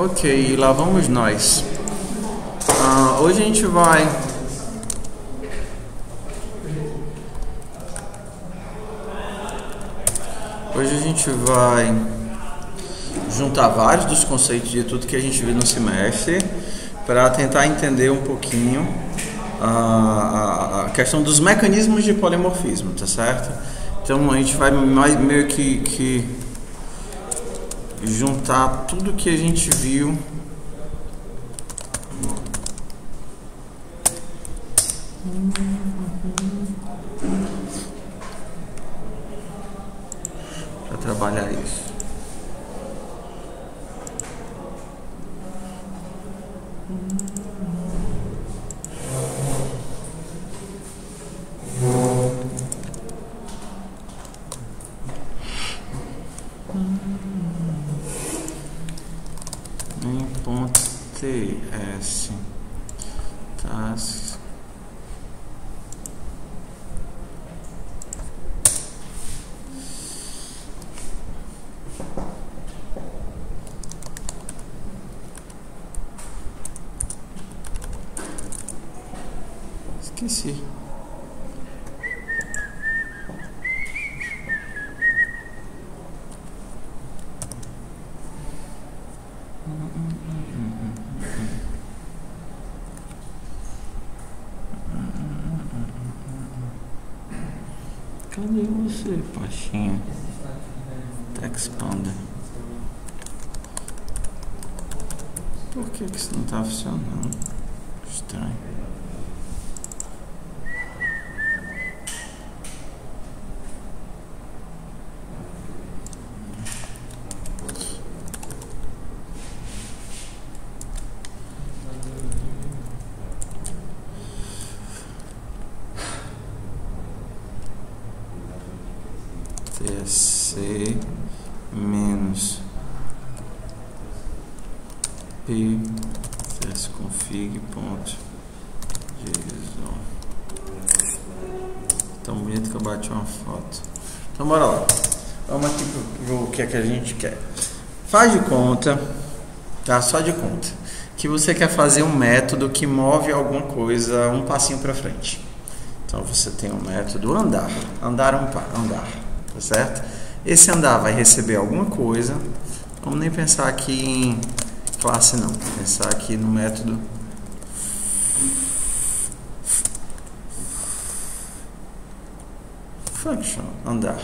Ok, lá vamos nós. Hoje a gente vai juntar vários dos conceitos de tudo que a gente viu no semestre para tentar entender um pouquinho a questão dos mecanismos de polimorfismo, tá certo? Então a gente vai meio que juntar tudo que a gente viu para trabalhar isso. TS tasks esqueci. Cadê você, Pachinha? Texpander. Por que isso não tá funcionando? Estranho. TSC menos P tsconfig ponto divisão. Tão bonito que eu bati uma foto. Então bora lá. Vamos aqui pro que é que a gente quer. Faz de conta, tá? Só de conta, que você quer fazer um método que move alguma coisa um passinho para frente. Então você tem o método andar, andar, tá certo? Esse andar vai receber alguma coisa. Vamos nem pensar aqui em classe não, vamos pensar aqui no método function, andar.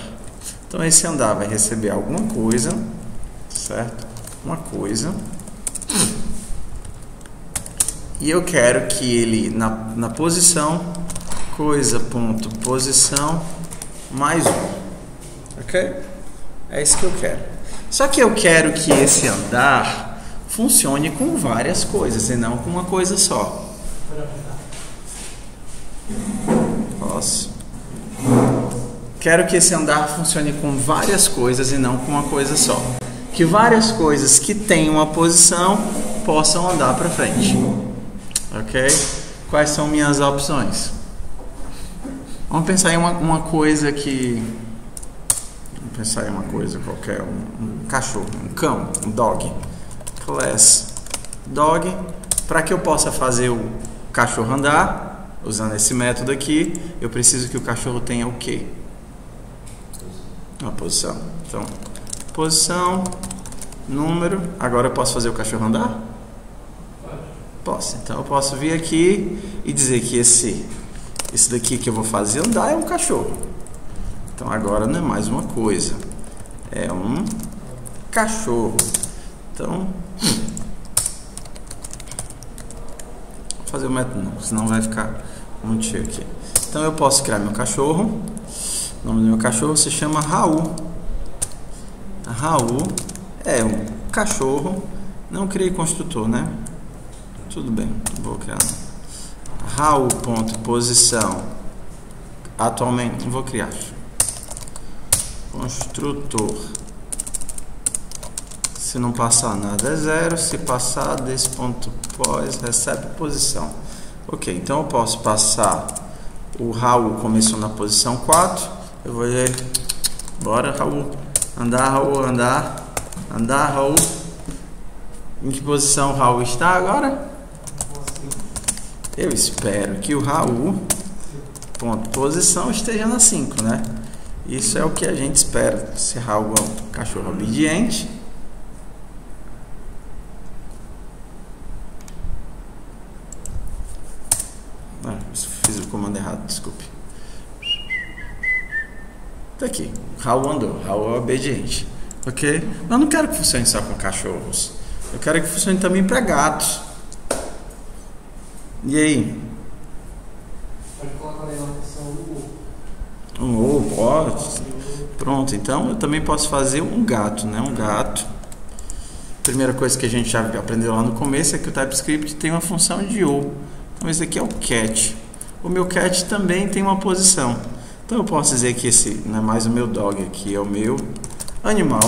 Então esse andar vai receber alguma coisa, certo? Uma coisa. E eu quero que ele na posição coisa.posição mais um. Ok? É isso que eu quero. Só que eu quero que esse andar funcione com várias coisas e não com uma coisa só. Posso? Quero que esse andar funcione com várias coisas e não com uma coisa só. Que várias coisas que têm uma posição possam andar para frente. Ok? Quais são minhas opções? Vamos pensar em uma coisa que... Vamos pensar em uma coisa qualquer. Um cachorro, um cão, um dog. Class dog. Para que eu possa fazer o cachorro andar, usando esse método aqui, eu preciso que o cachorro tenha o quê? Uma posição. Então, posição, número. Agora eu posso fazer o cachorro andar? Posso. Então eu posso vir aqui e dizer que esse daqui que eu vou fazer andar é um cachorro. Então agora não é mais uma coisa, é um cachorro. Então vou fazer o método não, senão vai ficar muito cheio aqui. Então eu posso criar meu cachorro. O nome do meu cachorro se chama Raul. Raul é um cachorro. Não criei construtor, né? Tudo bem, vou criar. Raul.posição. Atualmente não vou criar. Construtor. Se não passar nada é zero. Se passar desse ponto pós recebe posição. Ok, então eu posso passar. O Raul começou na posição 4. Eu vou ler. Bora, Raul. Andar, Raul, andar. Andar, Raul. Em que posição o Raul está agora? Eu espero que o Raul, ponto, posição, esteja na 5, né? Isso é o que a gente espera. Se Raul é um cachorro obediente. Fiz o comando errado, desculpe. Tá aqui, Raul andou, Raul é obediente, ok? Mas eu não quero que funcione só com cachorros, eu quero que funcione também para gatos. E aí? Pode colocar aí uma opção do Um ovo, ó, pronto, então eu também posso fazer um gato, né? Um gato. Primeira coisa que a gente já aprendeu lá no começo é que o TypeScript tem uma função de ou. Então esse aqui é o cat. O meu cat também tem uma posição. Então eu posso dizer que esse não é mais o meu dog aqui, é o meu animal.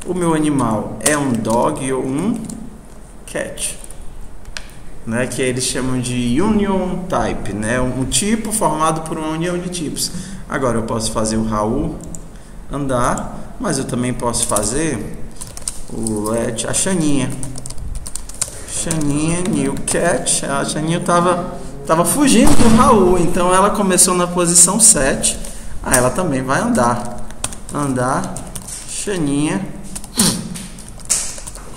O meu animal é um dog ou um cat, né? Que eles chamam de union type, né? Um tipo formado por uma união de tipos. Agora eu posso fazer o Raul andar, mas eu também posso fazer a Xaninha. Xaninha, new cat. A Xaninha tava fugindo do Raul, então ela começou na posição 7. Ela também vai andar. Andar, Xaninha,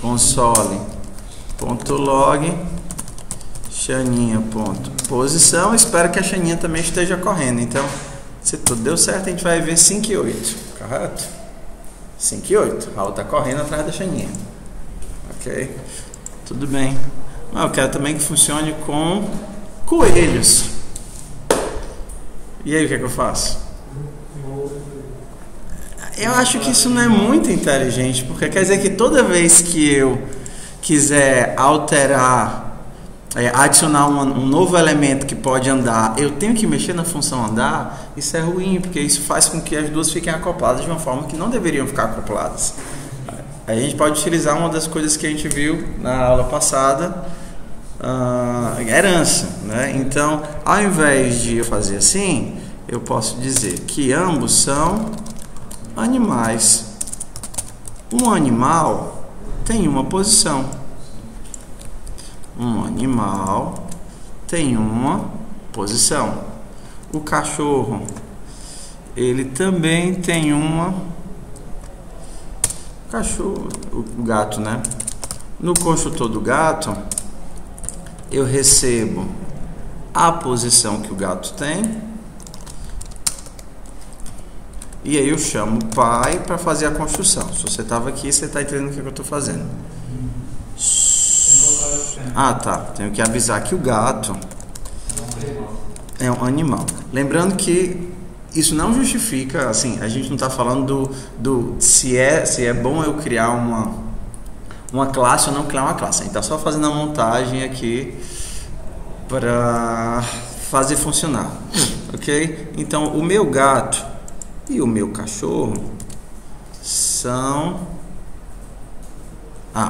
console.log, Xaninha.posição. Espero que a Xaninha também esteja correndo. Então, se tudo deu certo, a gente vai ver 5 e 8, correto? 5 e 8. Raul está correndo atrás da Xaninha. Ok? Tudo bem. Mas eu quero também que funcione com coelhos. E aí, o que é que eu faço? Eu acho que isso não é muito inteligente, porque quer dizer que toda vez que eu quiser alterar, adicionar um novo elemento que pode andar, eu tenho que mexer na função andar. Isso é ruim, porque isso faz com que as duas fiquem acopladas de uma forma que não deveriam ficar acopladas. A gente pode utilizar uma das coisas que a gente viu na aula passada, herança, né? Então, ao invés de eu fazer assim, eu posso dizer que ambos são animais. Um animal tem uma posição. Um animal tem uma posição. O cachorro, ele também tem uma... o gato, né? No construtor do gato, eu recebo a posição que o gato tem. E aí eu chamo o pai para fazer a construção. Se você estava aqui, você está entendendo o que eu estou fazendo. Ah, tá. Tenho que avisar que o gato é um animal. Lembrando que isso não justifica, assim, a gente não está falando se é bom eu criar uma classe ou não criar uma classe. A gente está só fazendo a montagem aqui para fazer funcionar, ok? Então, o meu gato e o meu cachorro são...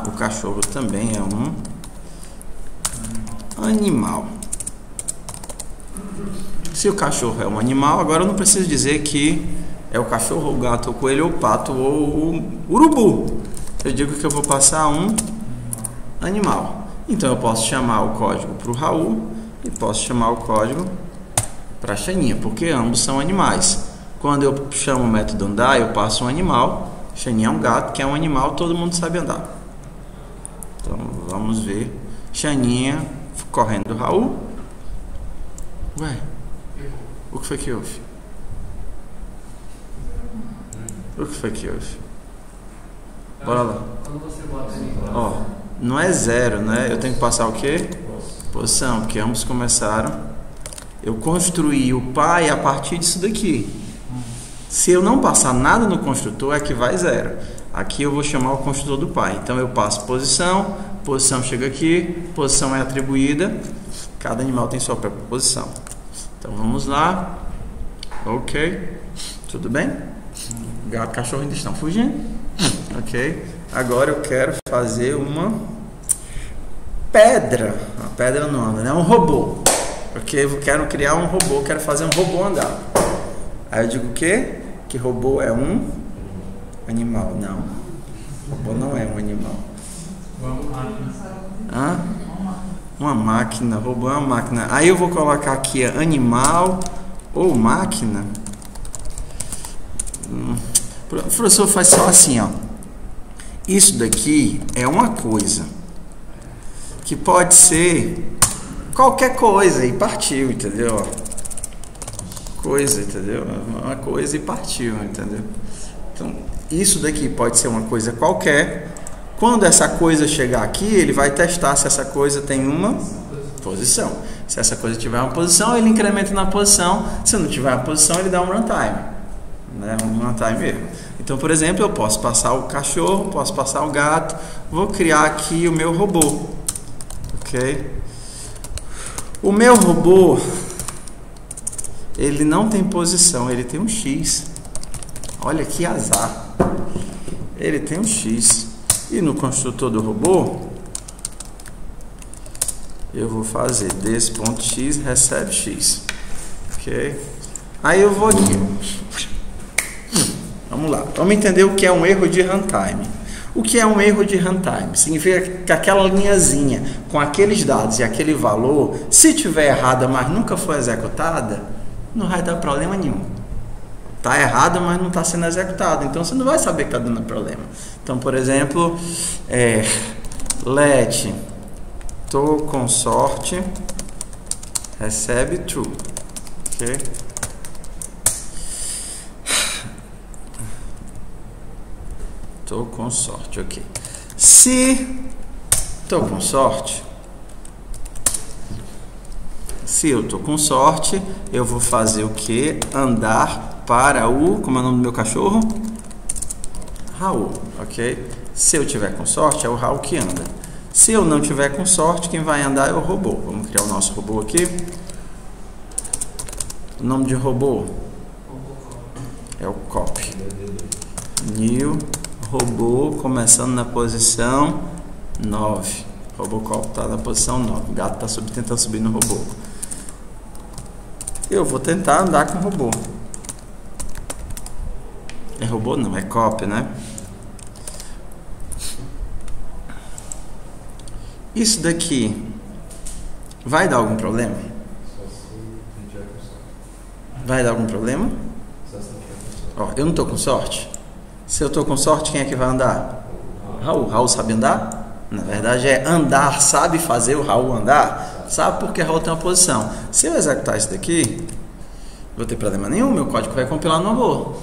o cachorro também é um animal. Se o cachorro é um animal, agora eu não preciso dizer que é o cachorro, o gato, o coelho, o pato ou o urubu. Eu digo que eu vou passar um animal. Então eu posso chamar o código para o Raul e posso chamar o código para a Xaninha, porque ambos são animais. Quando eu chamo o método andar, eu passo um animal. Xaninha é um gato, que é um animal, todo mundo sabe andar. Então vamos ver. Xaninha correndo do Raul. Ué, o que foi que houve? O que foi que houve? Bora lá. Quando você bota ali, Ó, não é 0, né? Eu tenho que passar o quê? Posição, porque ambos começaram. Eu construí o pai a partir disso daqui. Se eu não passar nada no construtor, é que vai 0. Aqui eu vou chamar o construtor do pai. Então eu passo posição, posição chega aqui, posição é atribuída. Cada animal tem sua própria posição. Então vamos lá. Ok. Tudo bem? Gato e cachorro ainda estão fugindo. Ok. Agora eu quero fazer uma pedra. A pedra não anda, né? Um robô. Porque eu quero criar um robô, quero fazer um robô andar. Aí eu digo o quê? Que robô é um animal. Não. Robô não é um animal. Hã? Uma máquina, roubou uma máquina. Aí eu vou colocar aqui animal ou máquina. O professor faz só assim, ó. Isso daqui é uma coisa que pode ser qualquer coisa e partiu, entendeu? Coisa, entendeu? Uma coisa e partiu, entendeu? Então, isso daqui pode ser uma coisa qualquer. Quando essa coisa chegar aqui, ele vai testar se essa coisa tem uma posição. Se essa coisa tiver uma posição, ele incrementa na posição. Se não tiver uma posição, ele dá um runtime, né? Um runtime erro. Então, por exemplo, eu posso passar o cachorro, posso passar o gato. Vou criar aqui o meu robô, ok? O meu robô, ele não tem posição, ele tem um X. Olha que azar. Ele tem um X. E no construtor do robô, eu vou fazer desse.x recebe x. Ok? Aí eu vou aqui. Vamos lá. Vamos entender o que é um erro de runtime. O que é um erro de runtime? Significa que aquela linhazinha com aqueles dados e aquele valor, se tiver errada, mas nunca foi executada, não vai dar problema nenhum. Está errado, mas não está sendo executado. Então você não vai saber que está dando problema. Então, por exemplo, let tô com sorte recebe true. Ok? Tô com sorte, ok. Se tô com sorte, se eu tô com sorte, eu vou fazer o que? Andar para o... Como é o nome do meu cachorro? Raul, ok? Se eu tiver com sorte, é o Raul que anda. Se eu não tiver com sorte, quem vai andar é o robô. Vamos criar o nosso robô aqui. O nome de robô é o copy. New robô, começando na posição 9. Robocop está na posição 9. O gato está tentando subir no robô. Eu vou tentar andar com o robô. É robô? Não, é copy, né? Isso daqui vai dar algum problema? Vai dar algum problema? Ó, eu não estou com sorte. Se eu estou com sorte, quem é que vai andar? Raul. Raul sabe andar? Na verdade é andar, sabe fazer o Raul andar? Sabe porque Raul tem uma posição. Se eu executar isso daqui, não vou ter problema nenhum, meu código vai compilar numa boa.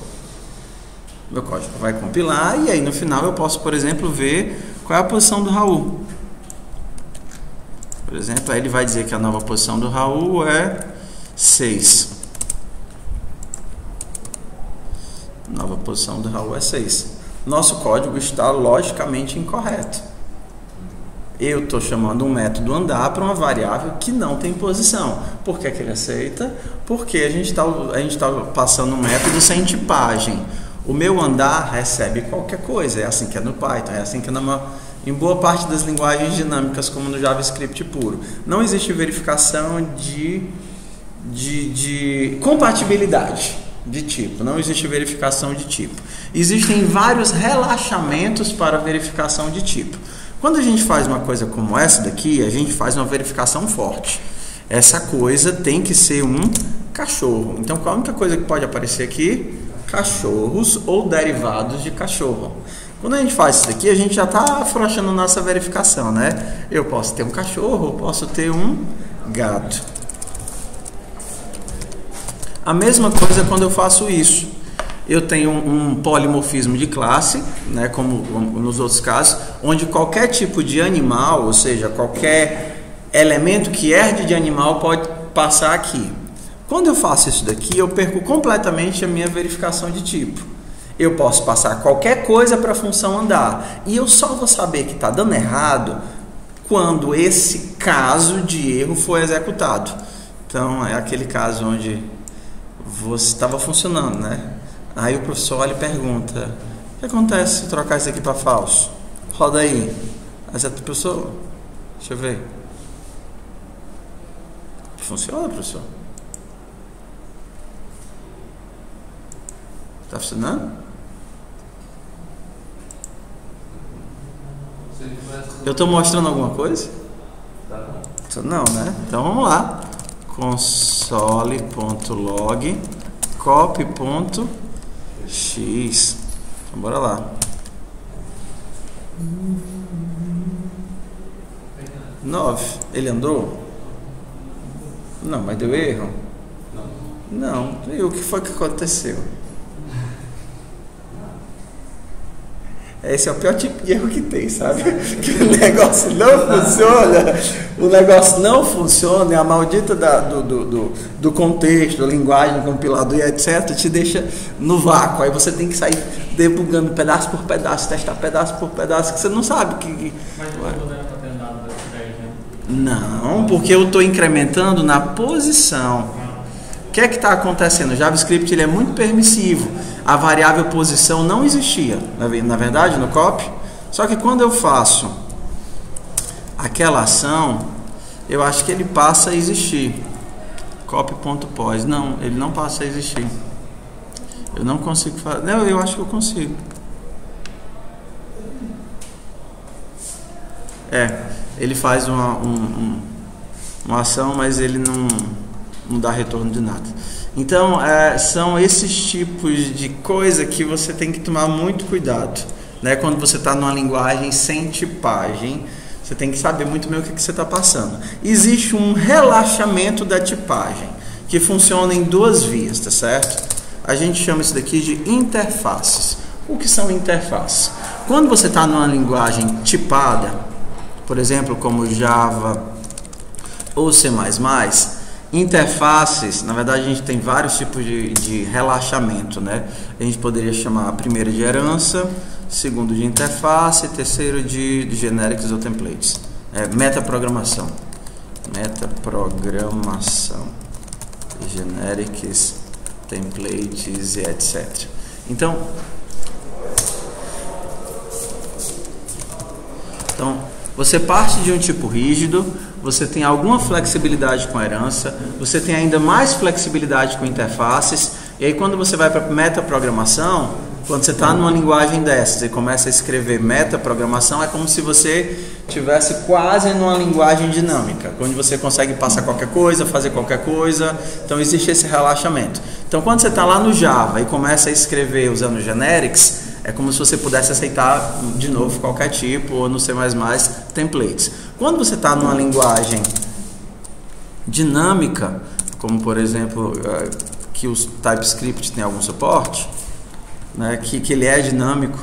Meu código vai compilar e aí no final eu posso, por exemplo, ver qual é a posição do Raul. Por exemplo, aí ele vai dizer que a nova posição do Raul é 6. Nova posição do Raul é 6. Nosso código está logicamente incorreto. Eu estou chamando um método andar para uma variável que não tem posição. Por que ele aceita? Porque a gente está passando um método sem tipagem. O meu andar recebe qualquer coisa. É assim que é no Python, é assim que é em boa parte das linguagens dinâmicas, como no JavaScript puro. Não existe verificação de compatibilidade de tipo, não existe verificação de tipo. Existem vários relaxamentos para verificação de tipo. Quando a gente faz uma coisa como essa daqui, a gente faz uma verificação forte. Essa coisa tem que ser um cachorro. Então, qual a única coisa que pode aparecer aqui? Cachorros ou derivados de cachorro. Quando a gente faz isso daqui, a gente já está afrouxando nossa verificação, né? Eu posso ter um cachorro, eu posso ter um gato. A mesma coisa quando eu faço isso. Eu tenho um polimorfismo de classe, né, como nos outros casos, onde qualquer tipo de animal, ou seja, qualquer elemento que herde de animal pode passar aqui. Quando eu faço isso daqui, eu perco completamente a minha verificação de tipo. Eu posso passar qualquer coisa para a função andar. E eu só vou saber que está dando errado quando esse caso de erro for executado. Então, é aquele caso onde você estava funcionando, né? Aí o professor olha e pergunta: o que acontece se eu trocar isso aqui para falso? Roda aí. Aí você, professor, deixa eu ver. Funciona, professor? Está funcionando? Eu estou mostrando alguma coisa? Não, né? Então vamos lá. Console.log copy.x. Então bora lá. Nove. Ele andou? Não, mas deu erro? Não. E o que foi que aconteceu? Esse é o pior tipo de erro que tem, sabe? Que o negócio não funciona. O negócio não funciona e a maldita do contexto, da linguagem, do compilador e etc. te deixa no vácuo. Aí você tem que sair debugando pedaço por pedaço, testar pedaço por pedaço, que você não sabe que... Mas não está tendo nada da 10, né? Não, porque eu estou incrementando na posição. O que é que está acontecendo? O JavaScript ele é muito permissivo. A variável posição não existia, na verdade, no copy. Só que quando eu faço aquela ação, eu acho que ele passa a existir. Copy.pos. Não, ele não passa a existir. Eu não consigo fazer. Não, eu acho que eu consigo. Ele faz uma ação, mas ele não dá retorno de nada. Então, são esses tipos de coisa que você tem que tomar muito cuidado, né? Quando você está numa linguagem sem tipagem, você tem que saber muito bem o que você está passando. Existe um relaxamento da tipagem, que funciona em duas vias, tá certo? A gente chama isso daqui de interfaces. O que são interfaces? Quando você está numa linguagem tipada, por exemplo, como Java ou C++, interfaces, na verdade a gente tem vários tipos de relaxamento, né? A gente poderia chamar primeiro de herança, segundo de interface, terceiro de generics ou templates. Metaprogramação. Metaprogramação. Generics, templates e etc. Então, você parte de um tipo rígido, você tem alguma flexibilidade com a herança, você tem ainda mais flexibilidade com interfaces, e aí quando você vai para metaprogramação, quando você está numa linguagem dessas e começa a escrever metaprogramação, é como se você tivesse quase numa linguagem dinâmica, onde você consegue passar qualquer coisa, fazer qualquer coisa, então existe esse relaxamento. Então quando você está lá no Java e começa a escrever usando generics, é como se você pudesse aceitar de novo qualquer tipo, ou no C++ templates. Quando você está numa linguagem dinâmica, como por exemplo que os TypeScript tem algum suporte, né, que ele é dinâmico,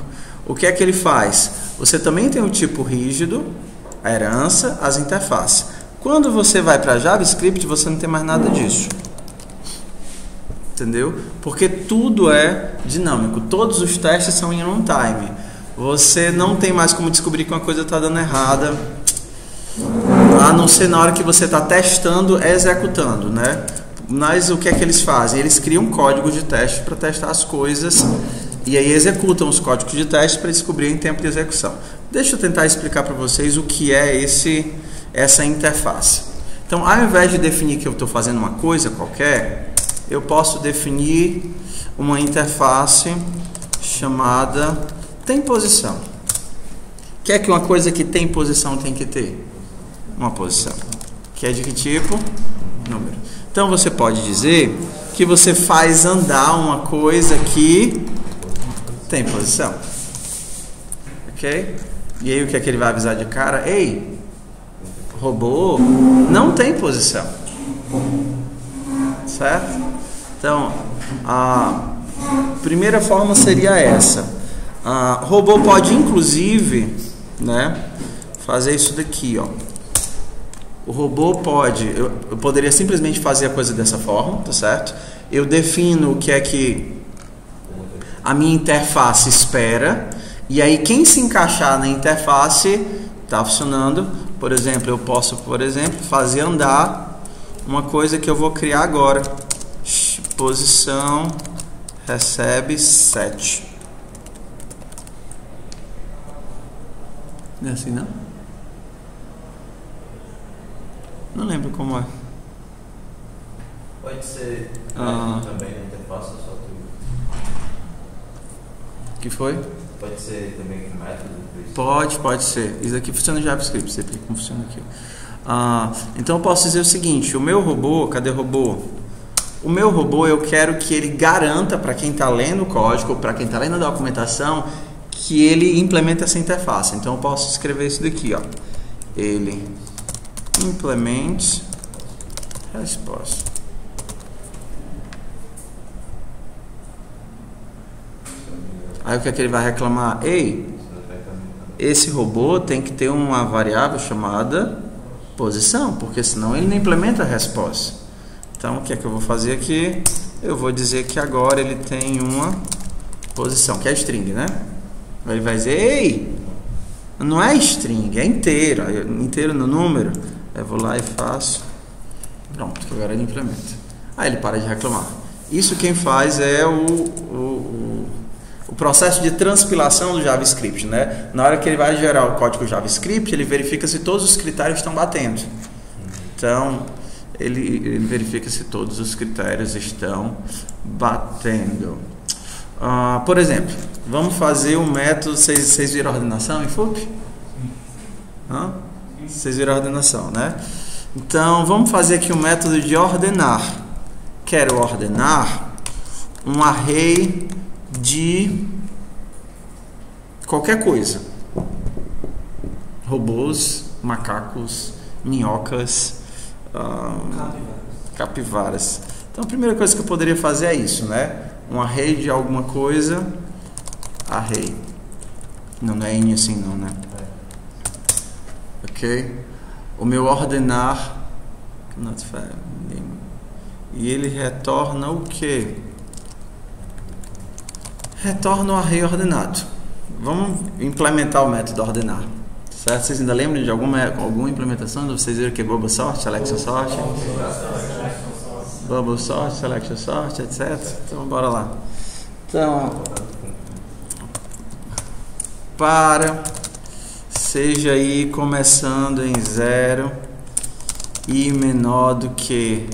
o que é que ele faz? Você também tem o tipo rígido, a herança, as interfaces. Quando você vai para JavaScript, você não tem mais nada disso. Entendeu? Porque tudo é dinâmico, todos os testes são em runtime. Você não tem mais como descobrir que uma coisa está dando errada, a não ser na hora que você está testando, executando, né? Mas o que é que eles fazem? Eles criam códigos de teste para testar as coisas e aí executam os códigos de teste para descobrir em tempo de execução. Deixa eu tentar explicar para vocês o que é essa interface. Então, ao invés de definir que eu estou fazendo uma coisa qualquer, eu posso definir uma interface chamada tem posição. O que é que uma coisa que tem posição tem que ter? Uma posição. Que é de que tipo? Número. Então você pode dizer que você faz andar uma coisa que tem posição. Ok? E aí o que é que ele vai avisar de cara? Ei, robô não tem posição. Certo? Então, a primeira forma seria essa. O robô pode, inclusive, né, fazer isso daqui, ó. O robô pode, eu poderia simplesmente fazer a coisa dessa forma, tá certo? Eu defino o que é que a minha interface espera, e aí quem se encaixar na interface está funcionando. Por exemplo, eu posso, fazer andar uma coisa que eu vou criar agora. Posição recebe 7. Não é assim, não? Não lembro como é. Pode ser também na interface, só que foi? Pode ser também com método? Pode ser. Isso aqui funciona em JavaScript, você como funciona aqui. Então eu posso dizer o seguinte, o meu robô, cadê o robô? O meu robô eu quero que ele garanta para quem está lendo o código, para quem está lendo a documentação, que ele implemente essa interface. Então eu posso escrever isso daqui, ó. Ele implemente resposta. Aí o que é que ele vai reclamar? Ei, esse robô tem que ter uma variável chamada posição, porque senão ele não implementa a resposta. Então o que é que eu vou fazer aqui? Eu vou dizer que agora ele tem uma posição, que é string, né? Aí ele vai dizer, ei, não é string, é inteiro, inteiro no número. Eu vou lá e faço, pronto, agora ele implementa. Aí ele para de reclamar. Isso quem faz é o processo de transpilação do JavaScript, né? Na hora que ele vai gerar o código JavaScript, ele verifica se todos os critérios estão batendo. Então, ele verifica se todos os critérios estão batendo. Por exemplo, vamos fazer um método. Vocês viram a ordenação em FUP? Vocês viram a ordenação, né? Então, vamos fazer aqui um método de ordenar. Quero ordenar um array de qualquer coisa. Robôs, macacos, minhocas, capivaras. Então a primeira coisa que eu poderia fazer é isso, né? Um array de alguma coisa. Array. Não é N assim não, né? Ok? O meu ordenar. E ele retorna o quê? Retorna o array ordenado. Vamos implementar o método ordenar. Certo? Vocês ainda lembram de alguma implementação? Vocês viram que é bubble sort, selection sort? Bubble sort, selection sort, etc. Então, bora lá. Então, seja aí começando em 0 e menor do que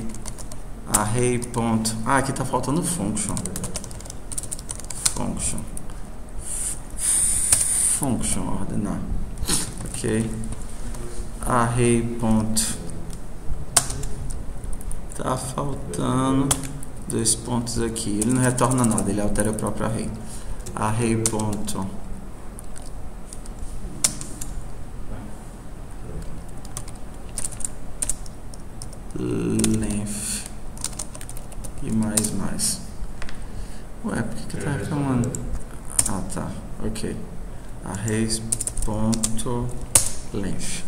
array ponto. Aqui está faltando function. Function ordenar. Ok. Array ponto. Tá faltando 2 pontos aqui. Ele não retorna nada, ele altera o próprio array. Array ponto. Length e mais. Ué, por que tá reclamando? Tá, ok. Arrays ponto length.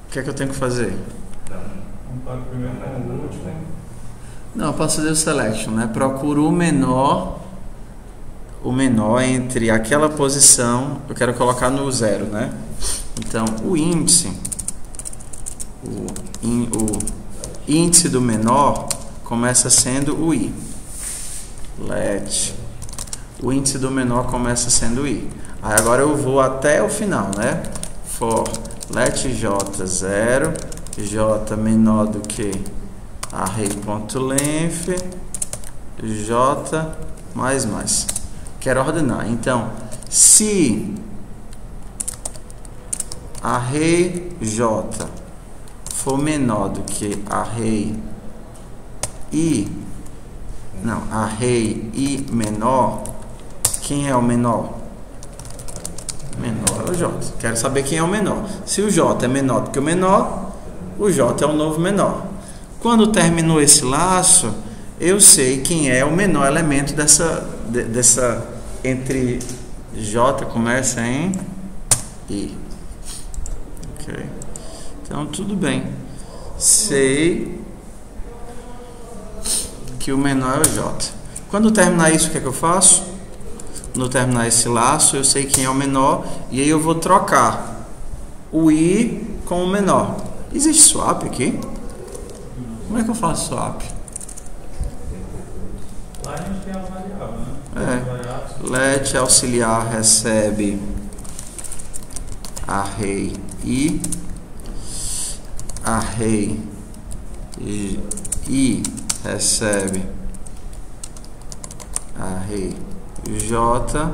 O que é que eu tenho que fazer? Compara primeiro com o último. Não, eu posso fazer o selection, né? Procuro o menor entre aquela posição. Eu quero colocar no 0, né? Então, o índice índice do menor começa sendo o i. Let. O índice do menor começa sendo i. Aí agora eu vou até o final, né? For let j0, j menor do que array.length, j mais. Quero ordenar. Então, se array j for menor do que array i menor, quem é o menor? Menor é o j. Quero saber quem é o menor. Se o j é menor do que o menor, o j é o novo menor. Quando terminou esse laço, eu sei quem é o menor elemento dessa entre j começa em i. Ok. Então tudo bem. Sei que o menor é o j. Quando terminar isso, o que é que eu faço? Quando terminar esse laço, eu sei quem é o menor e aí eu vou trocar o i com o menor. Existe swap aqui? Como é que eu faço swap? Lá a gente tem a variável, né? Let auxiliar recebe array i, array i recebe array j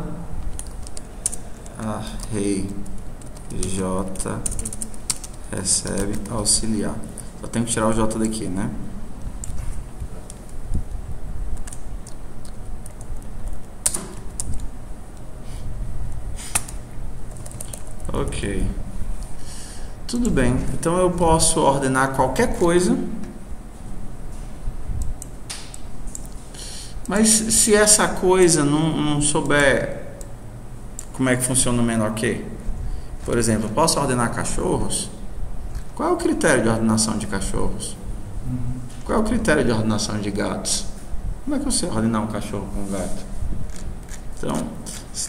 array j recebe auxiliar. Só tenho que tirar o j daqui, né? Ok. Tudo bem. Então eu posso ordenar qualquer coisa. Mas se essa coisa não souber como é que funciona o menor que, por exemplo, eu posso ordenar cachorros? Qual é o critério de ordenação de cachorros? Qual é o critério de ordenação de gatos? Como é que você ordenar um cachorro com um gato? Então,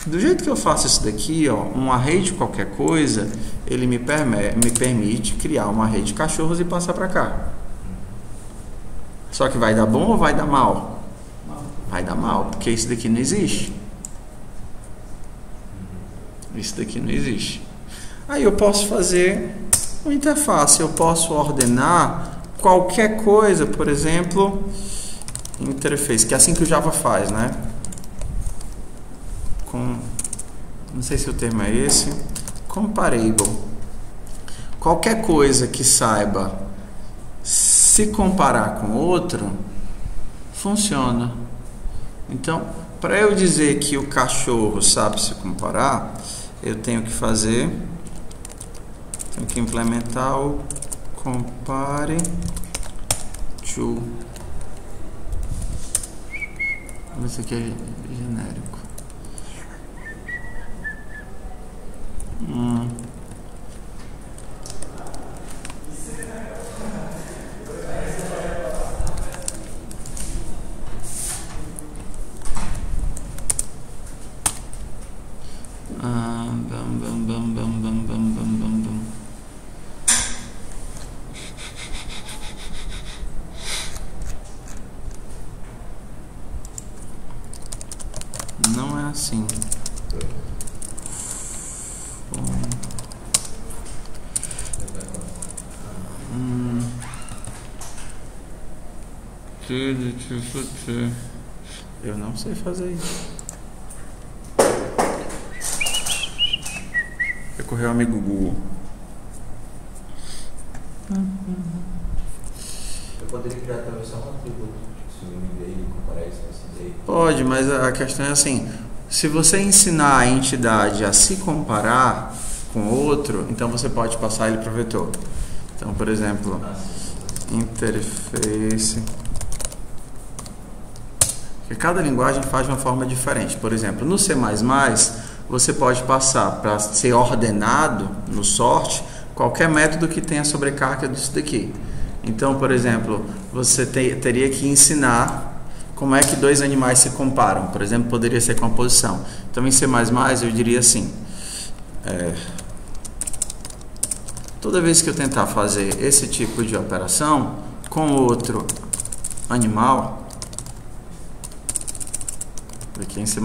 do jeito que eu faço isso daqui, ó, um array de qualquer coisa, ele me permite criar um array de cachorros e passar para cá. Só que vai dar bom ou vai dar mal? Vai dar mal, porque isso daqui não existe. Isso daqui não existe. Aí eu posso fazer uma interface, eu posso ordenar qualquer coisa, por exemplo, interface, que é assim que o Java faz, né? Não sei se o termo é esse, comparable. Qualquer coisa que saiba se comparar com outro, funciona. Então, para eu dizer que o cachorro sabe se comparar, eu tenho que implementar o compare to. Vamos ver se aqui é genérico. Não é assim. Eu não sei fazer isso. Recorreu ao amigo Google. Eu poderia criar também só um atributo, se eu me dei, comparar isso com esse daí. Pode, mas a questão é assim: se você ensinar a entidade a se comparar com outro, então você pode passar ele para o vetor. Então, por exemplo, interface. Porque cada linguagem faz de uma forma diferente. Por exemplo, no C++, você pode passar para ser ordenado no sort qualquer método que tenha sobrecarga disso daqui. Então, por exemplo, você teria que ensinar como é que dois animais se comparam. Por exemplo, poderia ser com a posição. Então, em C++, eu diria assim: toda vez que eu tentar fazer esse tipo de operação com outro animal, aqui em C++,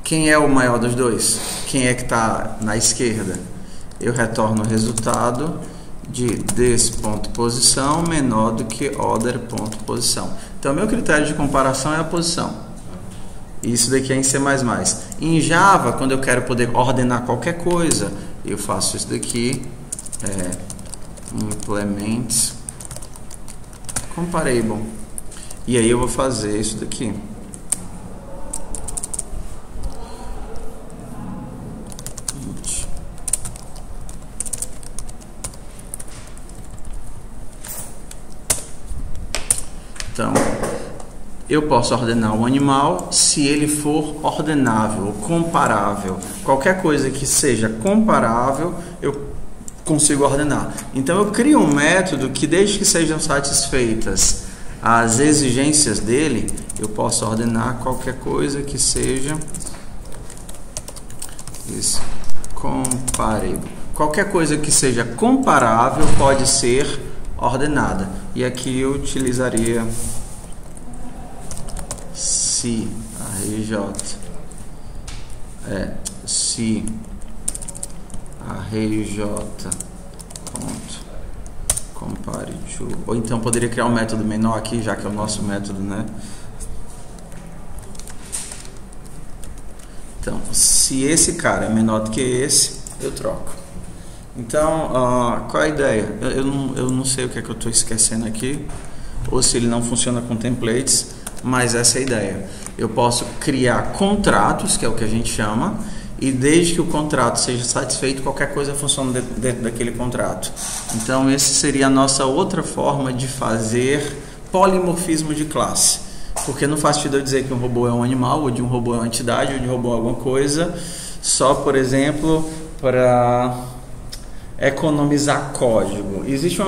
quem é o maior dos dois? Quem é que está na esquerda? Eu retorno o resultado de this.posição menor do que other.posição. Então, meu critério de comparação é a posição. Isso daqui é em C++. Em Java, quando eu quero poder ordenar qualquer coisa, eu faço isso daqui, implement comparable. E aí eu vou fazer isso daqui. Então, eu posso ordenar um animal se ele for ordenável, comparável. Qualquer coisa que seja comparável, eu consigo ordenar. Então, eu crio um método que, desde que sejam satisfeitas as exigências dele, eu posso ordenar qualquer coisa que seja comparable. Qualquer coisa que seja comparável pode ser ordenada. E aqui eu utilizaria se array ponto compare to, ou então poderia criar um método menor aqui, já que é o nosso método, né? Então, se esse cara é menor do que esse, eu troco. Então, qual é a ideia? Eu não sei o que é que eu estou esquecendo aqui, ou se ele não funciona com templates, mas essa é a ideia. Eu posso criar contratos, que é o que a gente chama, e desde que o contrato seja satisfeito, qualquer coisa funciona dentro daquele contrato. Então, essa seria a nossa outra forma de fazer polimorfismo de classe. Porque não faz sentido eu dizer que um robô é um animal, ou de um robô é uma entidade, ou de um robô é alguma coisa, só, por exemplo, para economizar código. Existe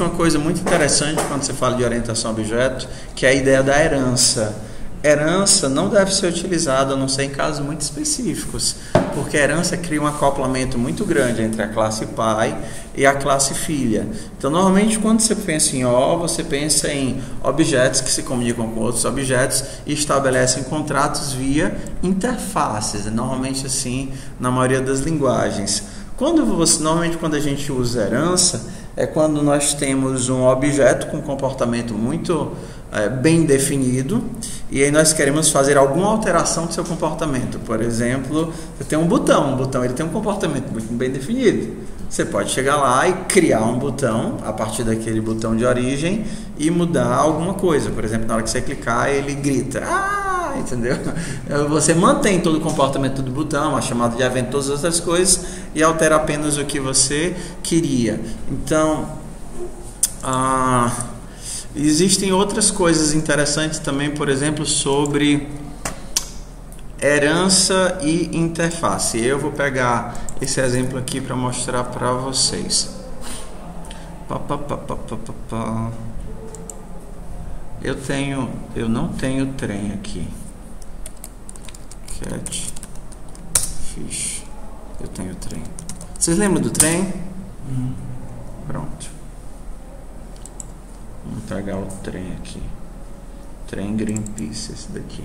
uma coisa muito interessante quando você fala de orientação a objeto, que é a ideia da herança. Herança não deve ser utilizada, a não ser em casos muito específicos, porque a herança cria um acoplamento muito grande entre a classe pai e a classe filha. Então, normalmente, quando você pensa em O, você pensa em objetos que se comunicam com outros objetos e estabelecem contratos via interfaces, normalmente assim, na maioria das linguagens. Normalmente, quando a gente usa herança, é quando nós temos um objeto com comportamento muito bem definido, e aí nós queremos fazer alguma alteração do seu comportamento. Por exemplo, você tem um botão ele tem um comportamento muito bem definido. Você pode chegar lá e criar um botão a partir daquele botão de origem e mudar alguma coisa. Por exemplo, na hora que você clicar, ele grita, entendeu? Você mantém todo o comportamento do botão, a chamada de evento, todas as outras coisas, e altera apenas o que você queria. Então, existem outras coisas interessantes também, por exemplo, sobre herança e interface. Eu vou pegar esse exemplo aqui para mostrar para vocês. Eu não tenho trem aqui. Cat fish. Eu tenho trem. Vocês lembram do trem? Pronto. Vamos pegar o trem aqui. Trem Greenpeace, esse daqui.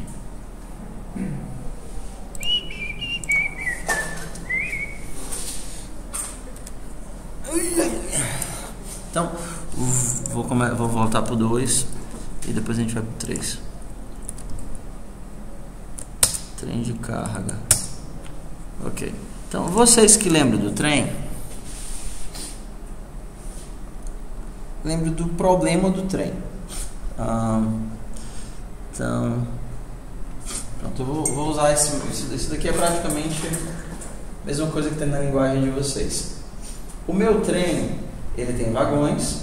Então, vou voltar pro 2 e depois a gente vai pro 3. Trem de carga. Ok. Então, vocês que lembram do trem, lembro do problema do trem. Então, pronto, eu vou usar esse daqui é praticamente a mesma coisa que tem na linguagem de vocês. O meu trem, ele tem vagões,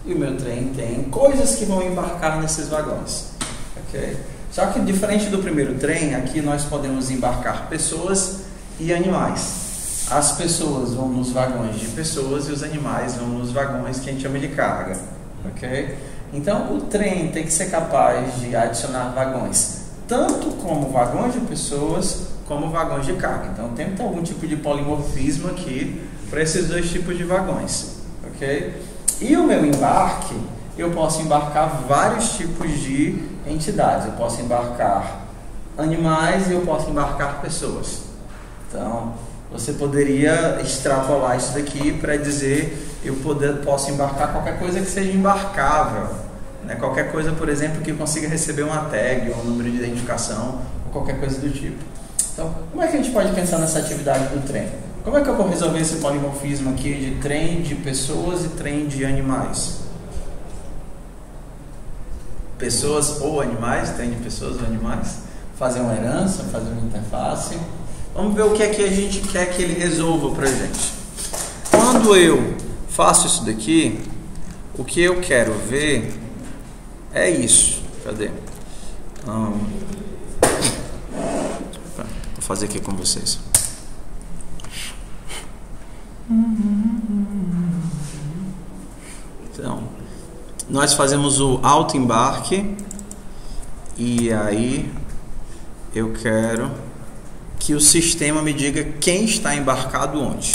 e o meu trem tem coisas que vão embarcar nesses vagões. Ok? Só que diferente do primeiro trem, aqui nós podemos embarcar pessoas e animais. As pessoas vão nos vagões de pessoas e os animais vão nos vagões que a gente chama de carga. Ok? Então, o trem tem que ser capaz de adicionar vagões, tanto como vagões de pessoas, como vagões de carga. Então, tem que ter algum tipo de polimorfismo aqui para esses dois tipos de vagões. Ok? E o meu embarque, eu posso embarcar vários tipos de entidades. Eu posso embarcar animais e eu posso embarcar pessoas. Então, você poderia extrapolar isso daqui para dizer posso embarcar qualquer coisa que seja embarcável, né? Qualquer coisa, por exemplo, que consiga receber uma tag ou um número de identificação ou qualquer coisa do tipo. Então, como é que a gente pode pensar nessa atividade do trem? Como é que eu vou resolver esse polimorfismo aqui de trem de pessoas e trem de animais? Pessoas ou animais, trem de pessoas ou animais? Fazer uma herança, fazer uma interface. Vamos ver o que é que a gente quer que ele resolva pra gente. Quando eu faço isso daqui, o que eu quero ver é isso. Cadê? Vou fazer aqui com vocês. Então, nós fazemos o autoembarque e aí eu quero que o sistema me diga quem está embarcado onde.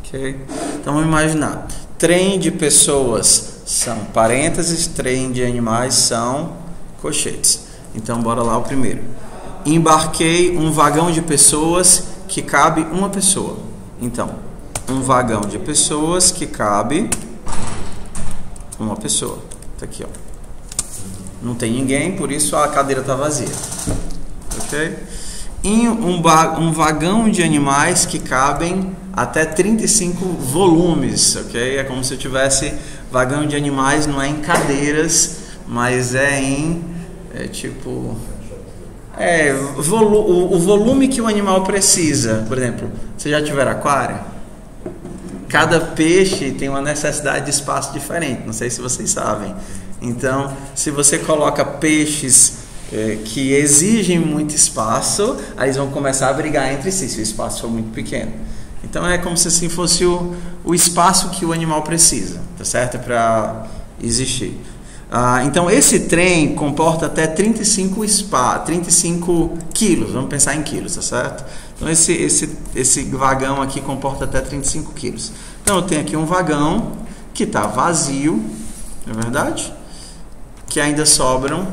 Okay? Então vamos imaginar, trem de pessoas são parênteses, trem de animais são colchetes. Então bora lá o primeiro. Embarquei um vagão de pessoas que cabe uma pessoa. Então, um vagão de pessoas que cabe uma pessoa. Tá aqui, ó. Não tem ninguém, por isso a cadeira está vazia. Ok? em um vagão de animais que cabem até 35 volumes, ok? É como se eu tivesse vagão de animais, não é em cadeiras, mas é em o volume que o animal precisa. Por exemplo, você já tiver aquário? Cada peixe tem uma necessidade de espaço diferente, não sei se vocês sabem. Então, se você coloca peixes que exigem muito espaço, aí eles vão começar a brigar entre si, se o espaço for muito pequeno. Então é como se assim fosse o espaço que o animal precisa, tá certo? Para existir. Então esse trem comporta até 35 quilos, vamos pensar em quilos, tá certo? Então esse vagão aqui comporta até 35 quilos. Então eu tenho aqui um vagão que está vazio, não é verdade? Que ainda sobram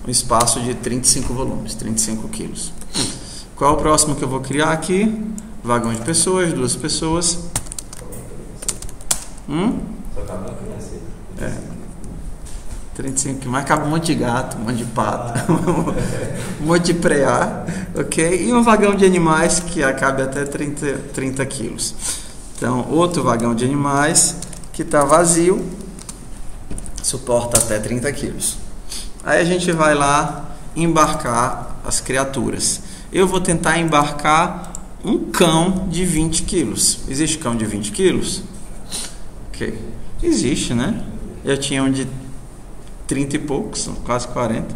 um espaço de 35 volumes, 35 quilos. Qual é o próximo que eu vou criar aqui? Vagão de pessoas, 2 pessoas. Só cabe uma criança aí. 35, mas cabe um monte de gato, um monte de pato, um monte de preá, ok? E um vagão de animais que cabe até 30 quilos. Então, outro vagão de animais que está vazio, suporta até 30 quilos. Aí a gente vai lá embarcar as criaturas. Eu vou tentar embarcar um cão de 20 quilos. Existe cão de 20 quilos? Ok. Existe, né? Eu tinha um de 30 e poucos, quase 40.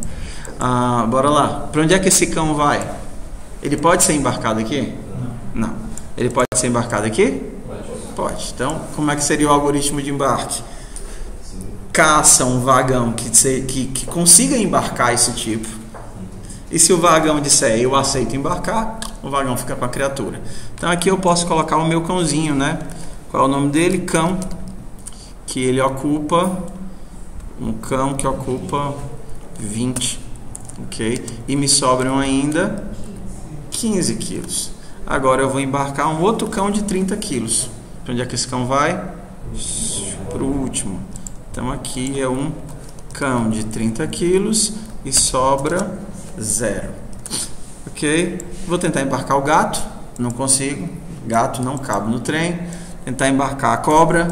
Bora lá. Para onde é que esse cão vai? Ele pode ser embarcado aqui? Não. Ele pode ser embarcado aqui? Pode. Então, como é que seria o algoritmo de embarque? Caça um vagão que consiga embarcar esse tipo. E se o vagão disser eu aceito embarcar, o vagão fica com a criatura. Então aqui eu posso colocar o meu cãozinho, né? Qual é o nome dele? Cão. Que ele ocupa... Um cão que ocupa 20. Ok? E me sobram ainda 15 quilos. Agora eu vou embarcar um outro cão de 30 quilos. Para onde é que esse cão vai? Para o último. Então aqui é um cão de 30 quilos e sobra 0. Ok? Vou tentar embarcar o gato. Não consigo. Gato não cabe no trem. Tentar embarcar a cobra.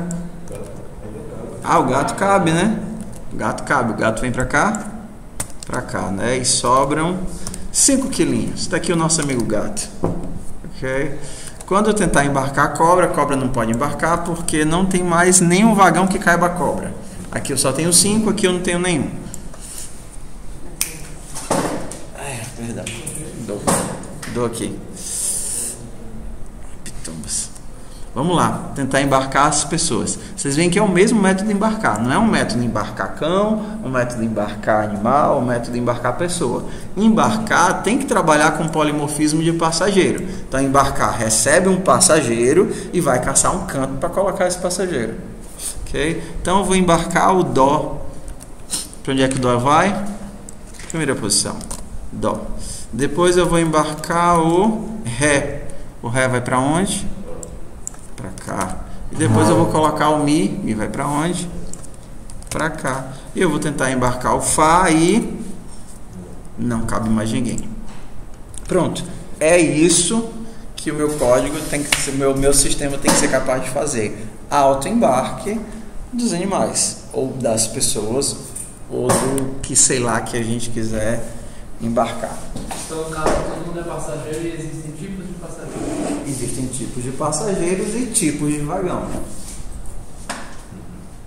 O gato cabe, né? O gato cabe. O gato vem para cá. Para cá, né? E sobram 5 quilinhos. Está aqui o nosso amigo gato. Ok? Quando eu tentar embarcar a cobra não pode embarcar porque não tem mais nenhum vagão que caiba a cobra. Aqui eu só tenho 5, aqui eu não tenho nenhum. Perdão. Dou aqui. Pitumbas. Vamos lá, tentar embarcar as pessoas. Vocês veem que é o mesmo método de embarcar. Não é um método de embarcar cão, um método de embarcar animal, um método de embarcar pessoa. Embarcar tem que trabalhar com polimorfismo de passageiro. Então embarcar recebe um passageiro e vai caçar um canto para colocar esse passageiro. Ok? Então eu vou embarcar o dó. Para onde é que o dó vai? Primeira posição. Dó. Depois eu vou embarcar o ré. O ré vai para onde? Para cá. E depois eu vou colocar o mi. Mi vai para onde? Para cá. E eu vou tentar embarcar o fá e não cabe mais ninguém. Pronto. É isso que o meu código tem que ser, meu sistema tem que ser capaz de fazer. Autoembarque dos animais ou das pessoas ou do que sei lá que a gente quiser embarcar. Então, no caso, todo mundo é passageiro e existem tipos de passageiros. Existem tipos de passageiros e tipos de vagão.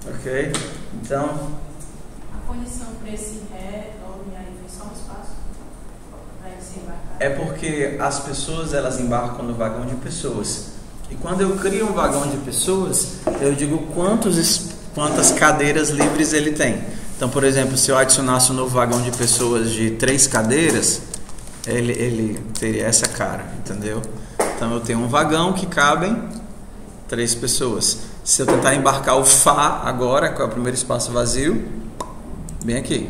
Ok? Então... A condição para esse ré, dó e aí foi só um espaço para ele se embarcar? É porque as pessoas, elas embarcam no vagão de pessoas. E quando eu crio um vagão de pessoas, eu digo quantas cadeiras livres ele tem. Então, por exemplo, se eu adicionasse um novo vagão de pessoas de 3 cadeiras, ele teria essa cara, entendeu? Então eu tenho um vagão que cabem 3 pessoas. Se eu tentar embarcar o fá agora, que é o primeiro espaço vazio, bem aqui.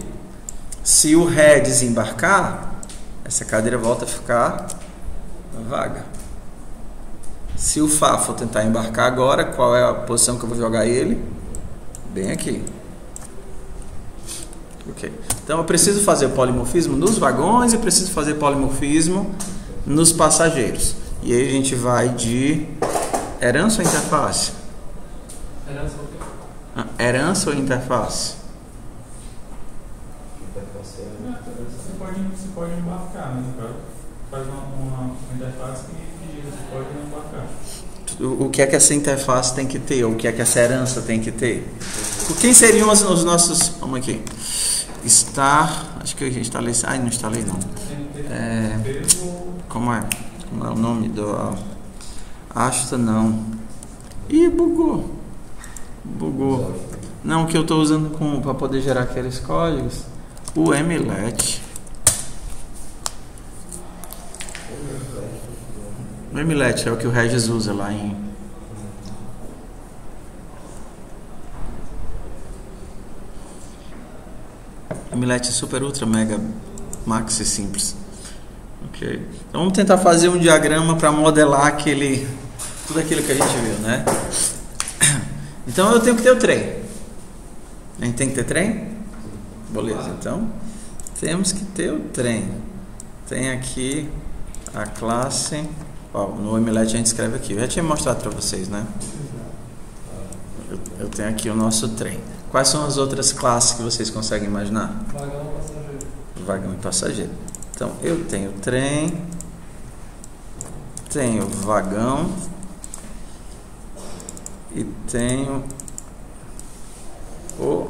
Se o ré desembarcar, essa cadeira volta a ficar vaga. Se o fá for tentar embarcar agora, qual é a posição que eu vou jogar ele? Bem aqui. Ok. Então eu preciso fazer polimorfismo nos vagões e preciso fazer polimorfismo nos passageiros. E aí a gente vai de herança ou interface? Herança ou quê? Herança ou interface? Você pode embarcar, né? Faz uma interface que diz, você pode embarcar. O que é que essa interface tem que ter? O que é que essa herança tem que ter? Quem seriam os nossos... Vamos aqui. Acho que eu já instalei... Ai, não instalei não. Como é o nome do... Asta não. Ih, bugou. Não, que eu estou usando para poder gerar aqueles códigos. O Mlet. O Mlet é o que o Regis usa lá em... Mlet é super, ultra, mega, maxi simples. Ok. Então vamos tentar fazer um diagrama para modelar tudo aquilo que a gente viu, né? Então eu tenho que ter o trem. A gente tem que ter trem? Beleza, então temos que ter o trem. Tem aqui a classe. Ó, no Mlet a gente escreve aqui. Eu já tinha mostrado para vocês, né? Eu tenho aqui o nosso trem. Quais são as outras classes que vocês conseguem imaginar? Vagão e passageiro. Vagão e passageiro. Então eu tenho trem, tenho vagão e tenho o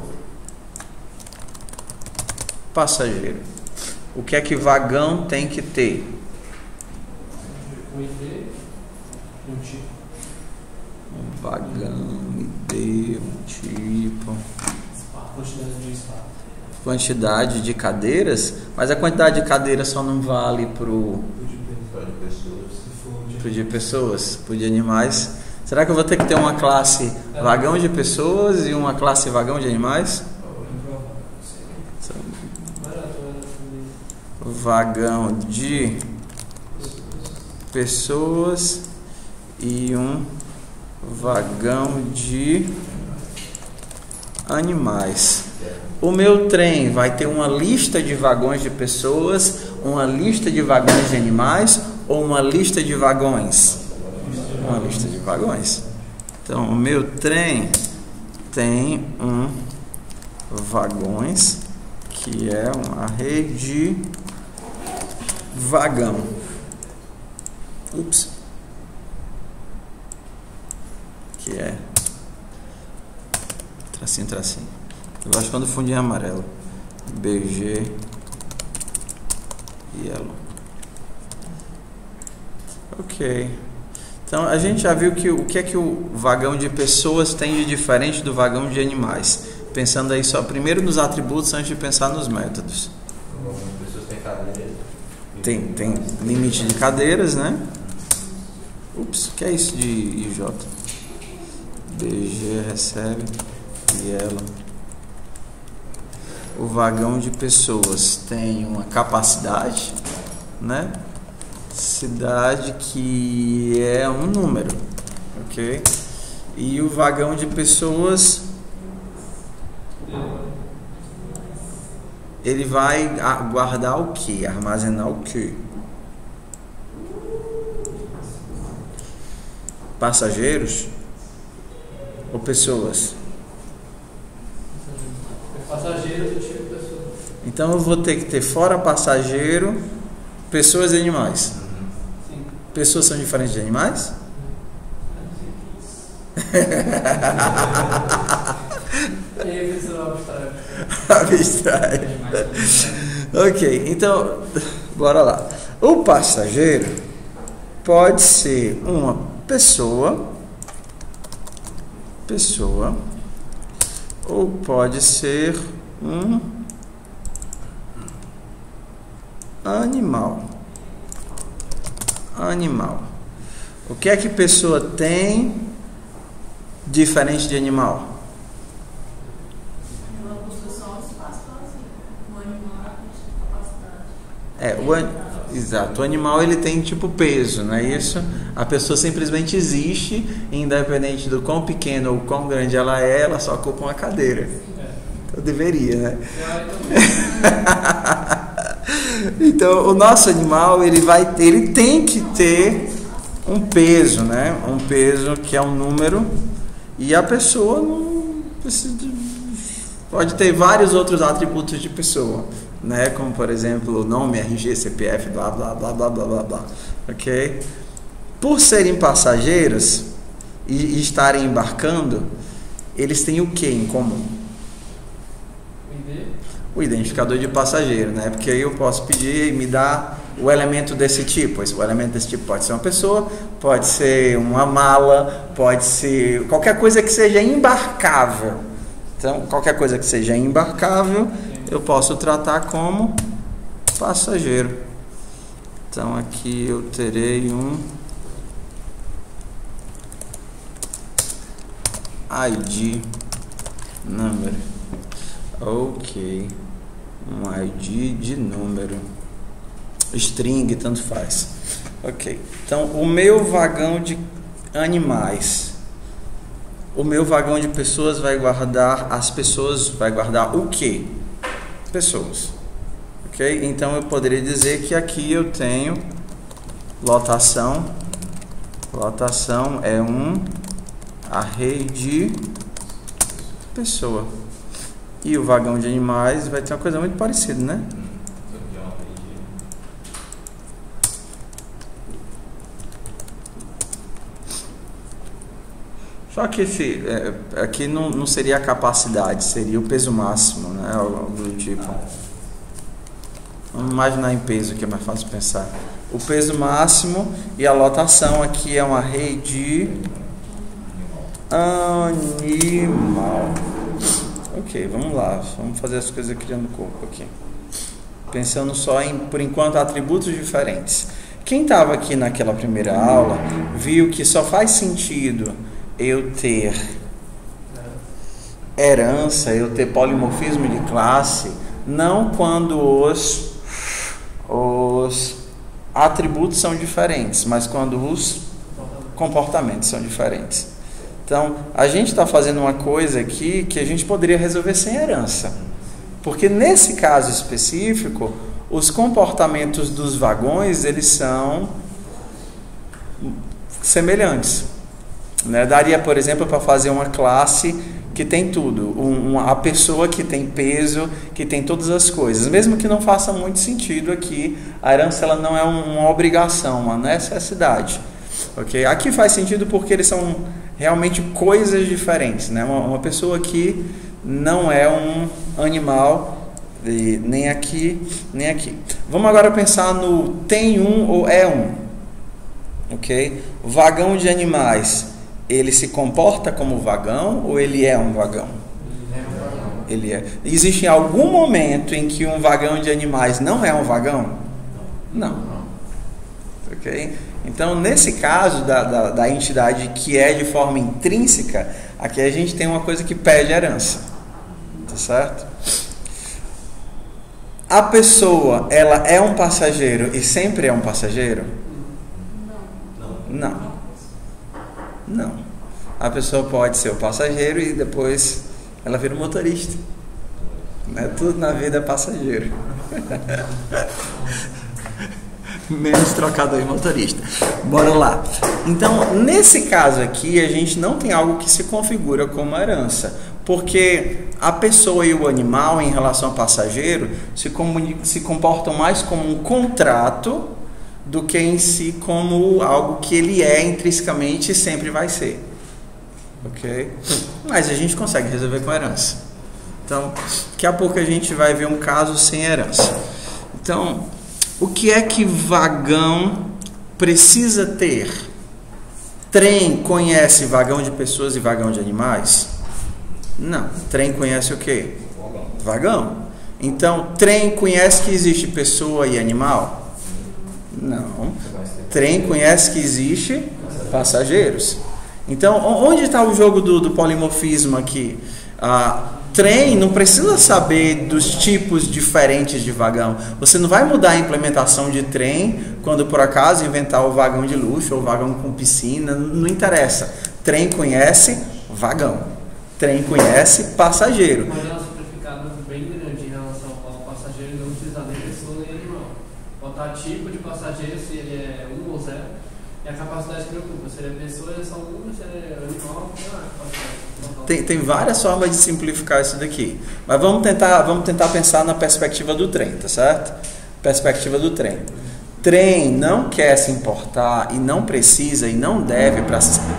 passageiro. O que é que vagão tem que ter? Um ID, um tipo. Um vagão, ID, um tipo. Quantidade de espaço. Quantidade de cadeiras, mas a quantidade de cadeiras só não vale pro de pessoas, pro de animais. Será que eu vou ter que ter uma classe vagão de pessoas e uma classe vagão de animais? Vagão de pessoas e um vagão de animais. O meu trem vai ter uma lista de vagões de pessoas, uma lista de vagões de animais ou uma lista de vagões? Uma lista de vagões. Então, o meu trem tem um vagões, que é uma array de vagão. Ups. Que é tracinho. Eu gosto quando o fundinho é amarelo. BG Yellow. Ok. Então a gente já viu que o que é que o vagão de pessoas tem de diferente do vagão de animais. Pensando aí só primeiro nos atributos antes de pensar nos métodos. Pessoas têm cadeira. Tem limite de cadeiras, né? Ups, o que é isso de IJ? BG recebe Yellow. O vagão de pessoas tem uma capacidade, né? Cidade que é um número, ok? E o vagão de pessoas, ele vai guardar o que? Armazenar o que? Passageiros ou pessoas? Passageiro do tipo pessoa. Então eu vou ter que ter fora passageiro, pessoas e animais. Sim. Pessoas são diferentes de animais? Aí você não abstrai. Abstrai. Ok, então, bora lá. O passageiro pode ser uma pessoa, ou pode ser um animal. O que é que pessoa tem diferente de animal? Ela busca só o espaço vazio. O animal tem capacidade. Exato, o animal ele tem tipo peso, não é isso? A pessoa simplesmente existe, independente do quão pequeno ou quão grande ela só ocupa uma cadeira. Então deveria, né? Então, o nosso animal, ele tem que ter um peso, né? Um peso que é um número, e a pessoa não precisa pode ter vários outros atributos de pessoa, né? Como, por exemplo, nome, RG, CPF, blá, blá, blá, blá, blá, blá, blá. Ok? Por serem passageiros e estarem embarcando, eles têm o que em comum? O identificador de passageiro, né? Porque aí eu posso pedir e me dá o elemento desse tipo. O elemento desse tipo pode ser uma pessoa, pode ser uma mala, pode ser qualquer coisa que seja embarcável. Então, qualquer coisa que seja embarcável, eu posso tratar como passageiro. Então, aqui eu terei um ID number. Ok. Um ID de número. String, tanto faz. Ok. Então, o meu vagão de animais. O meu vagão de pessoas vai guardar as pessoas, vai guardar o quê? Pessoas. Ok? Então, eu poderia dizer que aqui eu tenho lotação. Lotação é um array de pessoa. E o vagão de animais vai ter uma coisa muito parecida, né? Só que aqui não seria a capacidade, seria o peso máximo, né? Algo do tipo. Vamos imaginar em peso, que é mais fácil pensar. O peso máximo e a lotação aqui é um array de animal. Ok, vamos lá. Vamos fazer as coisas criando corpo aqui. Pensando só em, por enquanto, atributos diferentes. Quem estava aqui naquela primeira aula viu que só faz sentido eu ter herança, eu ter polimorfismo de classe, não quando os atributos são diferentes, mas quando os comportamentos são diferentes. Então, a gente está fazendo uma coisa aqui que a gente poderia resolver sem herança. Porque nesse caso específico, os comportamentos dos vagões, eles são semelhantes. Né? Daria, por exemplo, para fazer uma classe que tem tudo. A pessoa que tem peso, que tem todas as coisas. Mesmo que não faça muito sentido aqui, a herança ela não é uma obrigação, uma necessidade. Okay? Aqui faz sentido porque eles são realmente coisas diferentes. Né? Uma pessoa que não é um animal, nem aqui, nem aqui. Vamos agora pensar no tem um ou é um. Ok? O vagão de animais, ele se comporta como vagão ou ele é um vagão? Ele é. Existe algum momento em que um vagão de animais não é um vagão? Não. Ok? Então, nesse caso da entidade que é de forma intrínseca, aqui a gente tem uma coisa que pede herança. Tá certo? A pessoa, ela é um passageiro e sempre é um passageiro? Não. Não. A pessoa pode ser o passageiro e depois ela vira o motorista. Né? Tudo na vida é passageiro. Menos trocador e motorista. Bora lá. Então, nesse caso aqui, a gente não tem algo que se configura como herança. Porque a pessoa e o animal, em relação ao passageiro, se comportam mais como um contrato do que em si como algo que ele é intrinsecamente e sempre vai ser. Ok? Mas a gente consegue resolver com herança. Então, daqui a pouco a gente vai ver um caso sem herança. Então, o que é que vagão precisa ter? Trem conhece vagão de pessoas e vagão de animais? Não. Trem conhece o quê? Vagão. Então, trem conhece que existe pessoa e animal? Não. Trem conhece que existe passageiros. Então, onde está o jogo do polimorfismo aqui? Trem não precisa saber dos tipos diferentes de vagão. Você não vai mudar a implementação de trem quando por acaso inventar o vagão de luxo ou o vagão com piscina. Não interessa. Trem conhece vagão. Trem conhece passageiro. Mas é uma simplificada bem grande em relação ao passageiro e não precisar de pessoa nem animal. falar tipo de passageiro, se ele é 1 ou 0. E a capacidade preocupa. Se ele é pessoa, ele é só 1, se ele é animal, Tem várias formas de simplificar isso daqui. Mas vamos tentar pensar na perspectiva do trem, tá certo? Perspectiva do trem. Trem não quer se importar e não precisa e não deve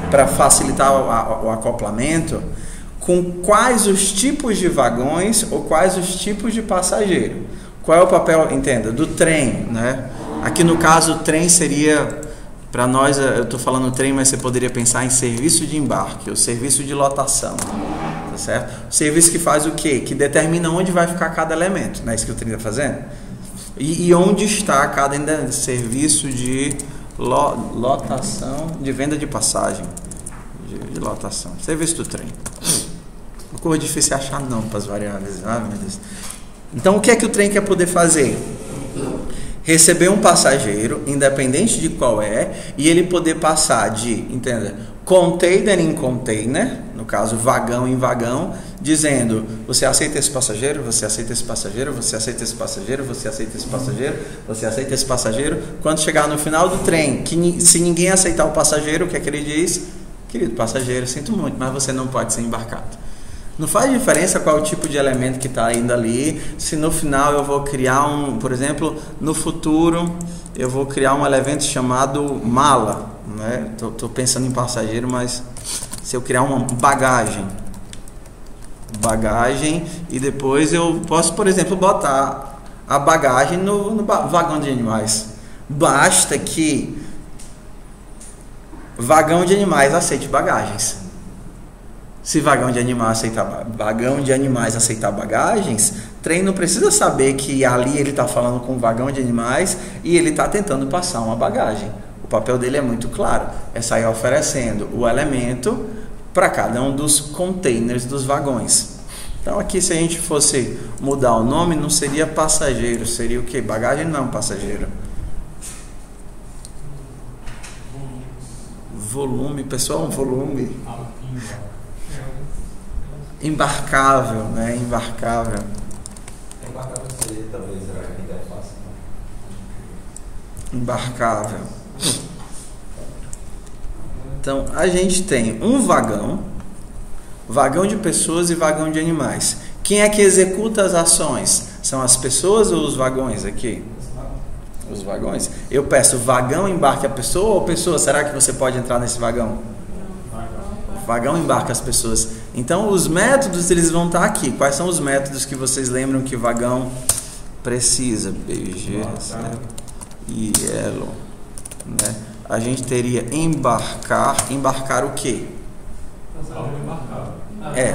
para facilitar o acoplamento com quais os tipos de vagões ou quais os tipos de passageiro. Qual é o papel, entenda, do trem, né? Aqui no caso o trem seria, para nós, eu estou falando trem, mas você poderia pensar em serviço de embarque, ou serviço de lotação, tá certo? O serviço que faz o quê? Que determina onde vai ficar cada elemento, não é isso que o trem está fazendo? E onde está cada serviço de lotação, de venda de passagem, de lotação, serviço do trem. Uma coisa difícil achar não para as variáveis, ah, meu Deus. Então o que é que o trem quer poder fazer? Receber um passageiro, independente de qual é, e ele poder passar de, entenda, container em container, no caso vagão em vagão, dizendo, você aceita esse passageiro, você aceita esse passageiro, você aceita esse passageiro, você aceita esse passageiro, você aceita esse passageiro. Quando chegar no final do trem, que se ninguém aceitar o passageiro, o que é que ele diz? Querido passageiro, sinto muito, mas você não pode ser embarcado. Não faz diferença qual o tipo de elemento que está indo ali, se no final eu vou criar por exemplo, no futuro eu vou criar um elemento chamado mala, né? Tô pensando em passageiro, mas se eu criar uma bagagem e depois eu posso, por exemplo, botar a bagagem no vagão de animais. Basta que vagão de animais aceite bagagens. Se vagão de animais aceitar bagagens, trem não precisa saber que ali ele está falando com um vagão de animais e ele está tentando passar uma bagagem. O papel dele é muito claro, é sair oferecendo o elemento para cada um dos containers dos vagões. Então aqui, se a gente fosse mudar o nome, não seria passageiro, seria o quê? Bagagem não, passageiro. Volume, pessoal, um volume. Embarcável, né? Embarcável. Embarcável seria talvez a ideia fácil. Embarcável. Então, a gente tem um vagão de pessoas e vagão de animais. Quem é que executa as ações? São as pessoas ou os vagões aqui? Os vagões. Eu peço, vagão embarque a pessoa ou pessoa? Será que você pode entrar nesse vagão? Vagão embarca as pessoas. Então, os métodos eles vão estar aqui. Quais são os métodos que vocês lembram que o vagão precisa? BG, yellow, né? A gente teria embarcar o quê?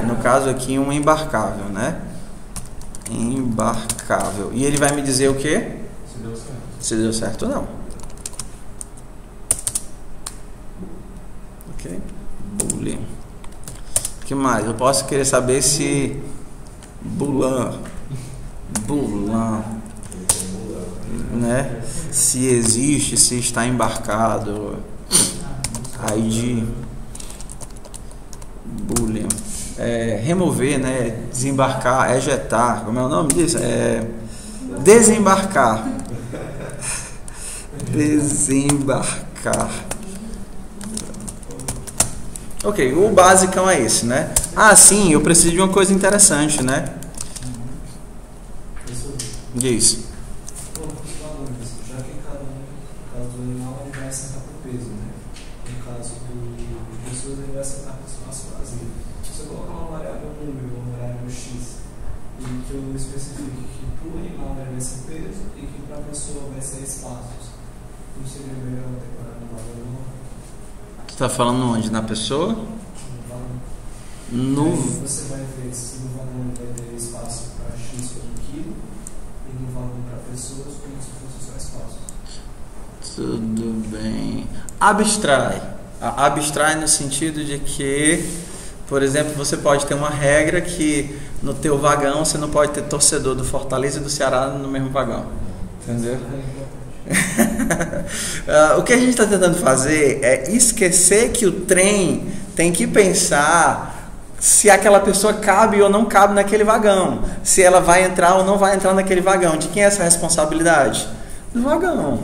No caso aqui um embarcável, né? Embarcável. E ele vai me dizer o quê? Se deu certo. Se deu certo ou não. Ok? Boolean. O que mais? Eu posso querer saber se Boolean, né? Se existe, se está embarcado. ID Boolean. Remover, né? Desembarcar, ejetar. Como é o nome disso? Desembarcar. Desembarcar. Ok, o basicão é esse, né? Ah, sim, eu preciso de uma coisa interessante, né? Isso. Já que cada um, no caso do animal, ele vai assentar por peso, né? No caso de pessoas, ele vai assentar por espaço vazio. Se você colocar uma variável número, uma variável x, e que eu especifique que para o animal vai ser peso e que para a pessoa vai ser espaços, não seria melhor decorar no valor não? Você está falando onde? Na pessoa? No... Você vai ver se no vagão vai ter espaço para x por quilo e no vagão para pessoas como se fosse só espaço. Tudo bem. Abstrai. Abstrai no sentido de que, por exemplo, você pode ter uma regra que no teu vagão você não pode ter torcedor do Fortaleza e do Ceará no mesmo vagão. Entendeu? O que a gente está tentando fazer é esquecer que o trem tem que pensar se aquela pessoa cabe ou não cabe naquele vagão, se ela vai entrar ou não vai entrar naquele vagão. De quem é essa responsabilidade? do vagão.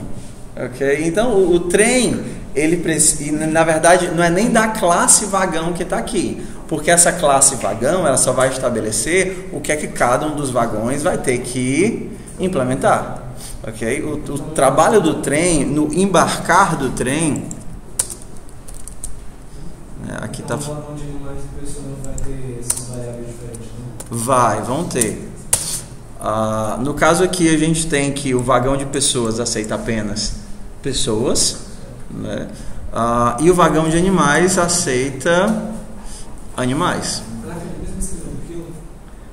Ok? Então o trem, ele precisa, na verdade, não é nem da classe vagão que está aqui, porque essa classe vagão ela só vai estabelecer o que é que cada um dos vagões vai ter que implementar. Ok? O trabalho do trem, no embarcar do trem, aqui está. O vagão de animais e pessoas vai ter essas variáveis diferentes, né? Vão ter. No caso aqui a gente tem que o vagão de pessoas aceita apenas pessoas, né? E o vagão de animais aceita animais.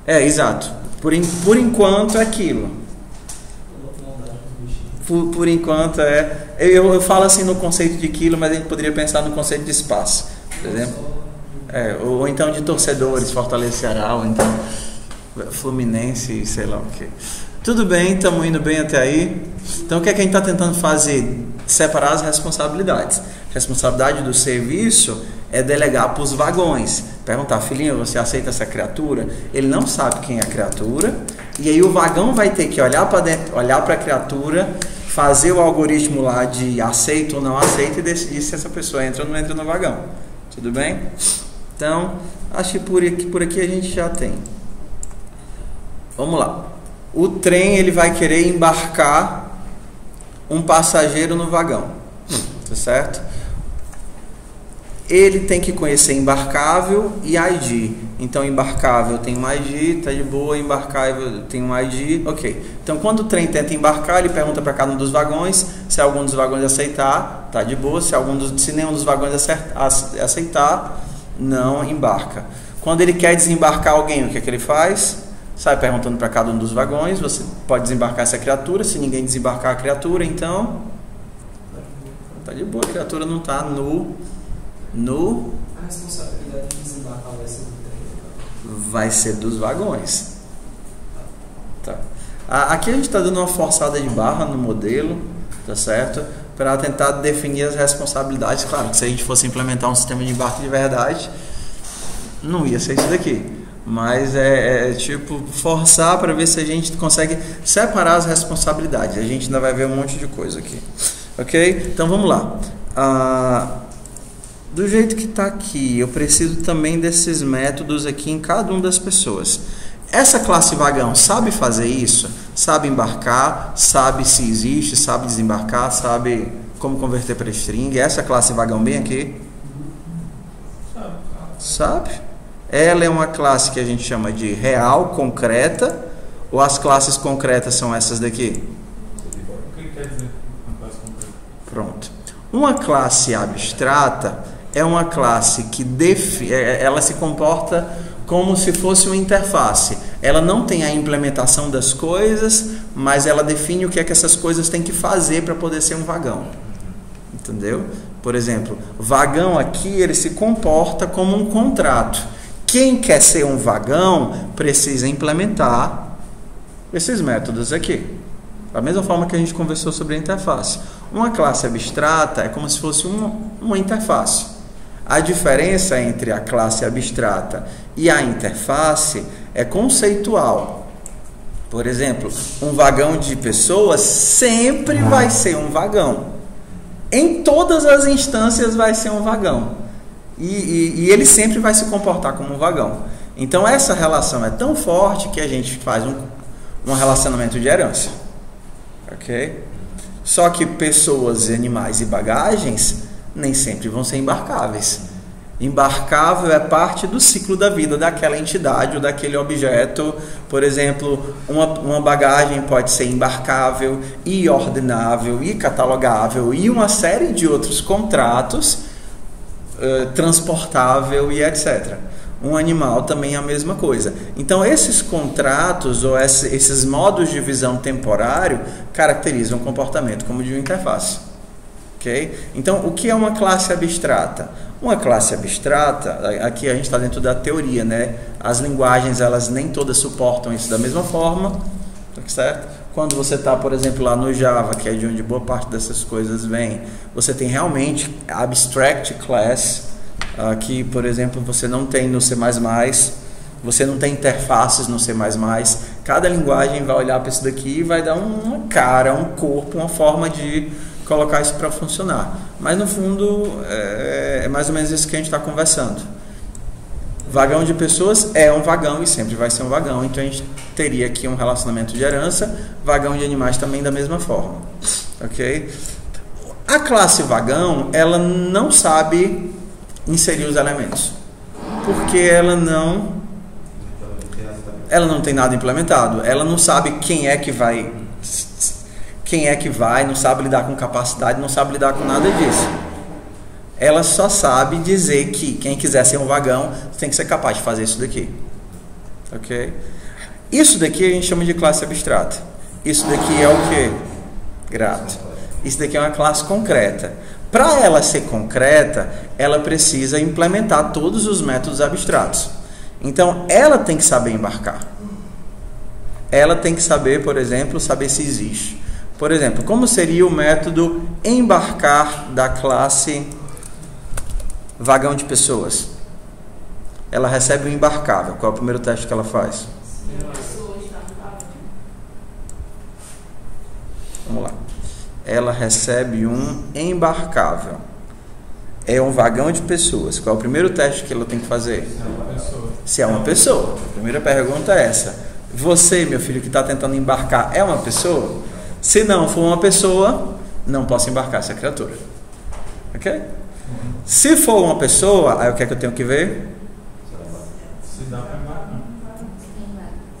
Exato. Por enquanto é aquilo. Por enquanto eu falo assim no conceito de quilo, mas a gente poderia pensar no conceito de espaço, por exemplo. Ou então de torcedores, Fortaleza, Ceará, ou então Fluminense, sei lá o que. Tudo bem, estamos indo bem até aí. Então o que é que a gente está tentando fazer? Separar as responsabilidades. A responsabilidade do serviço é delegar para os vagões. Perguntar, filhinho, você aceita essa criatura? Ele não sabe quem é a criatura. E aí o vagão vai ter que olhar para dentro, olhar para a criatura, fazer o algoritmo lá de aceita ou não aceita e decidir se essa pessoa entra ou não entra no vagão. Tudo bem? Então, acho que por aqui a gente já tem. Vamos lá. O trem ele vai querer embarcar um passageiro no vagão. Tá certo? Ele tem que conhecer embarcável e ID. Então, embarcável tem um ID, tá de boa. Embarcável tem um ID, ok. Então, quando o trem tenta embarcar, ele pergunta para cada um dos vagões. Se algum dos vagões aceitar, tá de boa. Se nenhum dos vagões aceitar, não embarca. Quando ele quer desembarcar alguém, o que é que ele faz? Sai perguntando para cada um dos vagões. Você pode desembarcar essa criatura. Se ninguém desembarcar a criatura, então tá de boa. A criatura não está A responsabilidade de desembarcar vai ser do trem? Vai ser dos vagões. Tá. Aqui a gente está dando uma forçada de barra no modelo, tá certo? Para tentar definir as responsabilidades. Claro que se a gente fosse implementar um sistema de embarque de verdade, não ia ser isso daqui. Mas tipo forçar para ver se a gente consegue separar as responsabilidades. A gente ainda vai ver um monte de coisa aqui. Ok? Então vamos lá. Do jeito que está aqui, eu preciso também desses métodos aqui em cada uma das pessoas. Essa classe vagão sabe fazer isso? Sabe embarcar? Sabe se existe? Sabe desembarcar? Sabe como converter para string? Essa classe vagão bem aqui? Sabe? Ela é uma classe que a gente chama de real, concreta, ou as classes concretas são essas daqui? O que quer dizer uma classe concreta? Pronto. Uma classe abstrata é uma classe que ela se comporta como se fosse uma interface. Ela não tem a implementação das coisas, mas ela define o que é que essas coisas têm que fazer para poder ser um vagão. Entendeu? Por exemplo, vagão aqui ele se comporta como um contrato. Quem quer ser um vagão precisa implementar esses métodos aqui. Da mesma forma que a gente conversou sobre a interface. Uma classe abstrata é como se fosse uma interface. A diferença entre a classe abstrata e a interface é conceitual. Por exemplo, um vagão de pessoas sempre vai ser um vagão. Em todas as instâncias vai ser um vagão. E ele sempre vai se comportar como um vagão. Então essa relação é tão forte que a gente faz um relacionamento de herança. Ok? Só que pessoas, animais e bagagens nem sempre vão ser embarcáveis. Embarcável é parte do ciclo da vida daquela entidade ou daquele objeto. Por exemplo, uma bagagem pode ser embarcável e ordenável e catalogável e uma série de outros contratos, transportável e etc. Um animal também é a mesma coisa. Então esses contratos ou esses modos de visão temporário caracterizam o comportamento como de uma interface. Okay? Então o que é uma classe abstrata? Uma classe abstrata, aqui a gente está dentro da teoria, né? As linguagens elas nem todas suportam isso da mesma forma, certo? Quando você está, por exemplo, lá no Java, que é de onde boa parte dessas coisas vem, você tem realmente abstract class, que, por exemplo, você não tem no C++, você não tem interfaces no C++, Cada linguagem vai olhar para isso daqui e vai dar uma cara, um corpo, uma forma de colocar isso para funcionar. Mas no fundo é mais ou menos isso que a gente está conversando. Vagão de pessoas é um vagão e sempre vai ser um vagão. Então a gente teria aqui um relacionamento de herança. Vagão de animais também da mesma forma. Ok? A classe vagão, ela não sabe inserir os elementos. Porque ela não tem nada implementado. Ela não sabe quem é que vai, não sabe lidar com capacidade, não sabe lidar com nada disso. Ela só sabe dizer que quem quiser ser um vagão tem que ser capaz de fazer isso daqui. Ok? Isso daqui a gente chama de classe abstrata. Isso daqui é o quê? Grato. Isso daqui é uma classe concreta. Para ela ser concreta, ela precisa implementar todos os métodos abstratos. Então, ela tem que saber embarcar. Ela tem que saber, por exemplo, saber se existe. Por exemplo, como seria o método embarcar da classe vagão de pessoas? Ela recebe um embarcável. Qual é o primeiro teste que ela faz? Vamos lá. Ela recebe um embarcável. É um vagão de pessoas. Qual é o primeiro teste que ela tem que fazer? Se é uma pessoa. A primeira pergunta é essa. Você, meu filho, que está tentando embarcar, é uma pessoa? Se não for uma pessoa, não posso embarcar essa criatura. Ok? Se for uma pessoa, aí o que é que eu tenho que ver? Se dá para embarcar.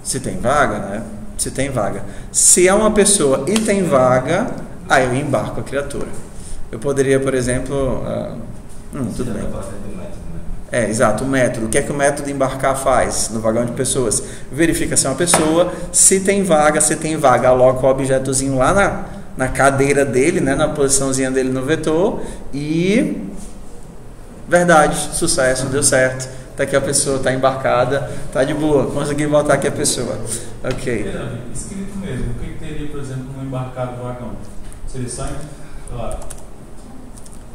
Se tem vaga, né? Se tem vaga. Se é uma pessoa e tem vaga, aí eu embarco a criatura. Eu poderia, por exemplo... tudo bem. Exato, o método. O que é que o método embarcar faz no vagão de pessoas? Verifica se é uma pessoa, se tem vaga, aloca o objetozinho lá na cadeira dele, né, na posiçãozinha dele no vetor e... Verdade, sucesso, deu certo. Tá aqui a pessoa, tá embarcada, tá de boa, consegui botar aqui a pessoa. Ok. Escrito mesmo, o que teria, por exemplo, no embarcado do vagão? Seria só,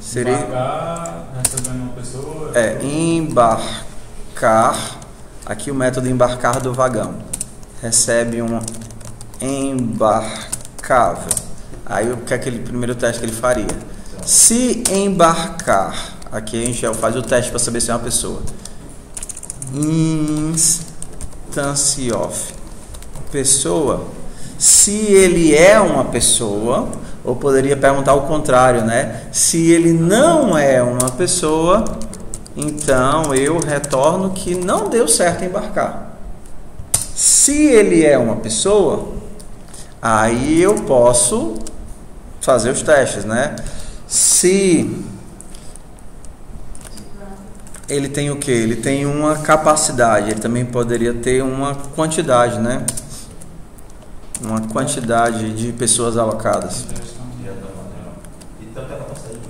seria... Embarcar, recebendo uma pessoa... embarcar, aqui o método embarcar do vagão. Recebe um embarcável. Aí o que é aquele primeiro teste que ele faria? Se embarcar, aqui a gente já faz o teste para saber se é uma pessoa. Instance of pessoa. Se ele é uma pessoa, ou poderia perguntar o contrário, né? Se ele não é uma pessoa, então eu retorno que não deu certo embarcar. Se ele é uma pessoa, aí eu posso fazer os testes, né? Se ele tem o que? Ele tem uma capacidade, ele também poderia ter uma quantidade, né? Uma quantidade de pessoas alocadas. E tanta capacidade de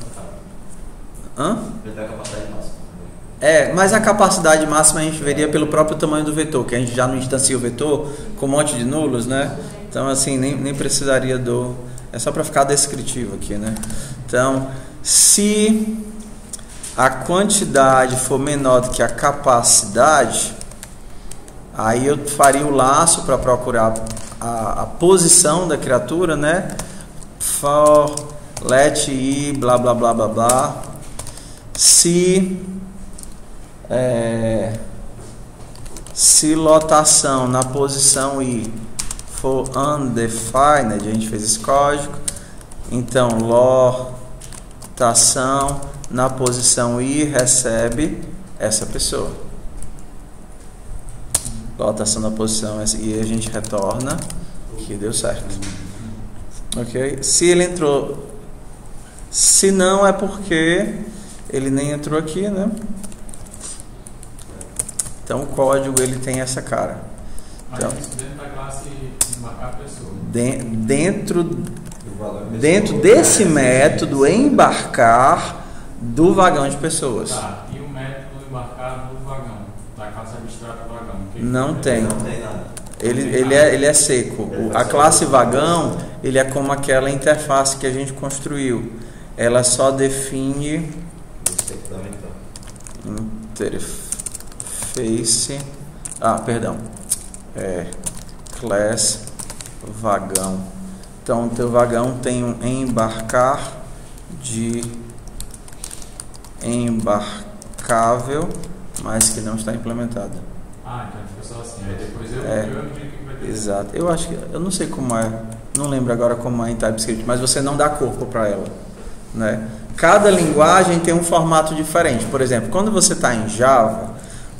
Hã? Ele tem a capacidade máxima. Mas a capacidade máxima a gente veria pelo próprio tamanho do vetor, que a gente já não instancia o vetor com um monte de nulos, né? Então, assim, nem precisaria do... É só para ficar descritivo aqui, né? Então, se a quantidade for menor do que a capacidade, aí eu faria o laço para procurar a posição da criatura, né? For let i blá blá blá blá blá. Se lotação na posição i for undefined, a gente fez esse código, então lotação na posição i recebe essa pessoa. Lotação na posição i, a gente retorna que deu certo. Ok? Se ele entrou, se não é porque ele nem entrou aqui, né? Então o código ele tem essa cara. Então, dentro da classe embarcar pessoa. Dentro desse método embarcar do vagão de pessoas. Tá, e o método embarcar do vagão, da classe abstrata do vagão? Não tem. Não tem nada. Ele é seco. A classe vagão, ele é como aquela interface que a gente construiu. Ela só define interface. class vagão. Então, o teu vagão tem um embarcar de embarcável, mas que não está implementado. Ah, então fica só assim. Aí depois eu digo que vai ter. Exato. Eu não sei como é, não lembro agora como é em TypeScript, mas você não dá corpo para ela, né? Cada linguagem tem um formato diferente. Por exemplo, quando você está em Java,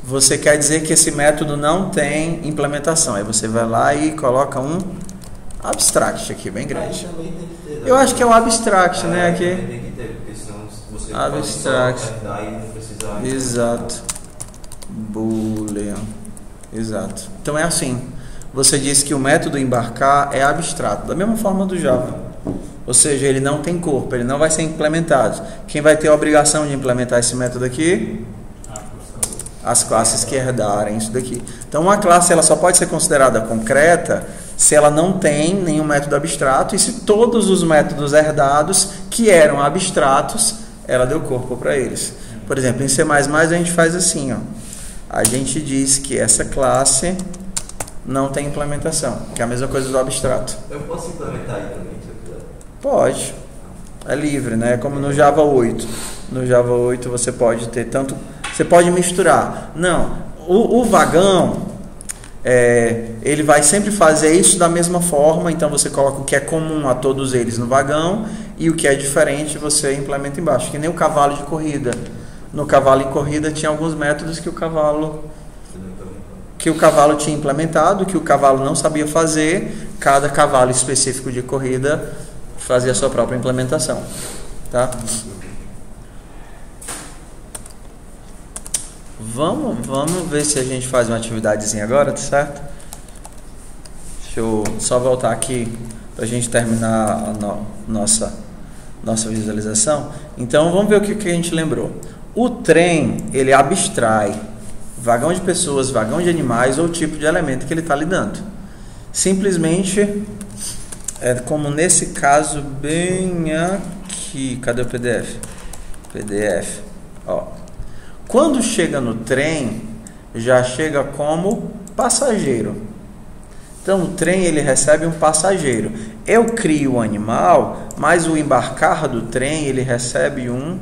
você quer dizer que esse método não tem implementação. Aí você vai lá e coloca um abstract aqui, bem grande. Também tem que ter, Eu acho que é o abstract, né? Aqui. Tem que ter, porque senão você Abstract. pode só e não precisar. Exato. Boolean. Exato. Então é assim. Você diz que o método embarcar é abstrato, da mesma forma do Java. Ou seja, ele não tem corpo, ele não vai ser implementado. Quem vai ter a obrigação de implementar esse método aqui? As classes que herdarem isso daqui. Então uma classe ela só pode ser considerada concreta se ela não tem nenhum método abstrato e se todos os métodos herdados que eram abstratos, ela deu corpo para eles. Por exemplo, em C++ a gente faz assim, ó. A gente diz que essa classe não tem implementação, que é a mesma coisa do abstrato. Eu posso implementar aí também, se eu quiser? Pode. É livre, né? Como no Java 8. No Java 8 você pode ter tanto... Você pode misturar. Não, o vagão, ele vai sempre fazer isso da mesma forma, então você coloca o que é comum a todos eles no vagão e o que é diferente você implementa embaixo, que nem o cavalo de corrida. No cavalo em corrida tinha alguns métodos que o cavalo tinha implementado, que o cavalo não sabia fazer, cada cavalo específico de corrida fazia a sua própria implementação. Tá? Vamos ver se a gente faz uma atividadezinha agora, tá certo? Deixa eu só voltar aqui para a gente terminar a nossa visualização. Então vamos ver o que a gente lembrou. O trem, ele abstrai vagão de pessoas, vagão de animais ou tipo de elemento que ele está lidando. Simplesmente, como nesse caso bem aqui, cadê o PDF? PDF, ó. Quando chega no trem, já chega como passageiro. Então o trem ele recebe um passageiro. Eu crio o animal, mas o embarcar do trem ele recebe um...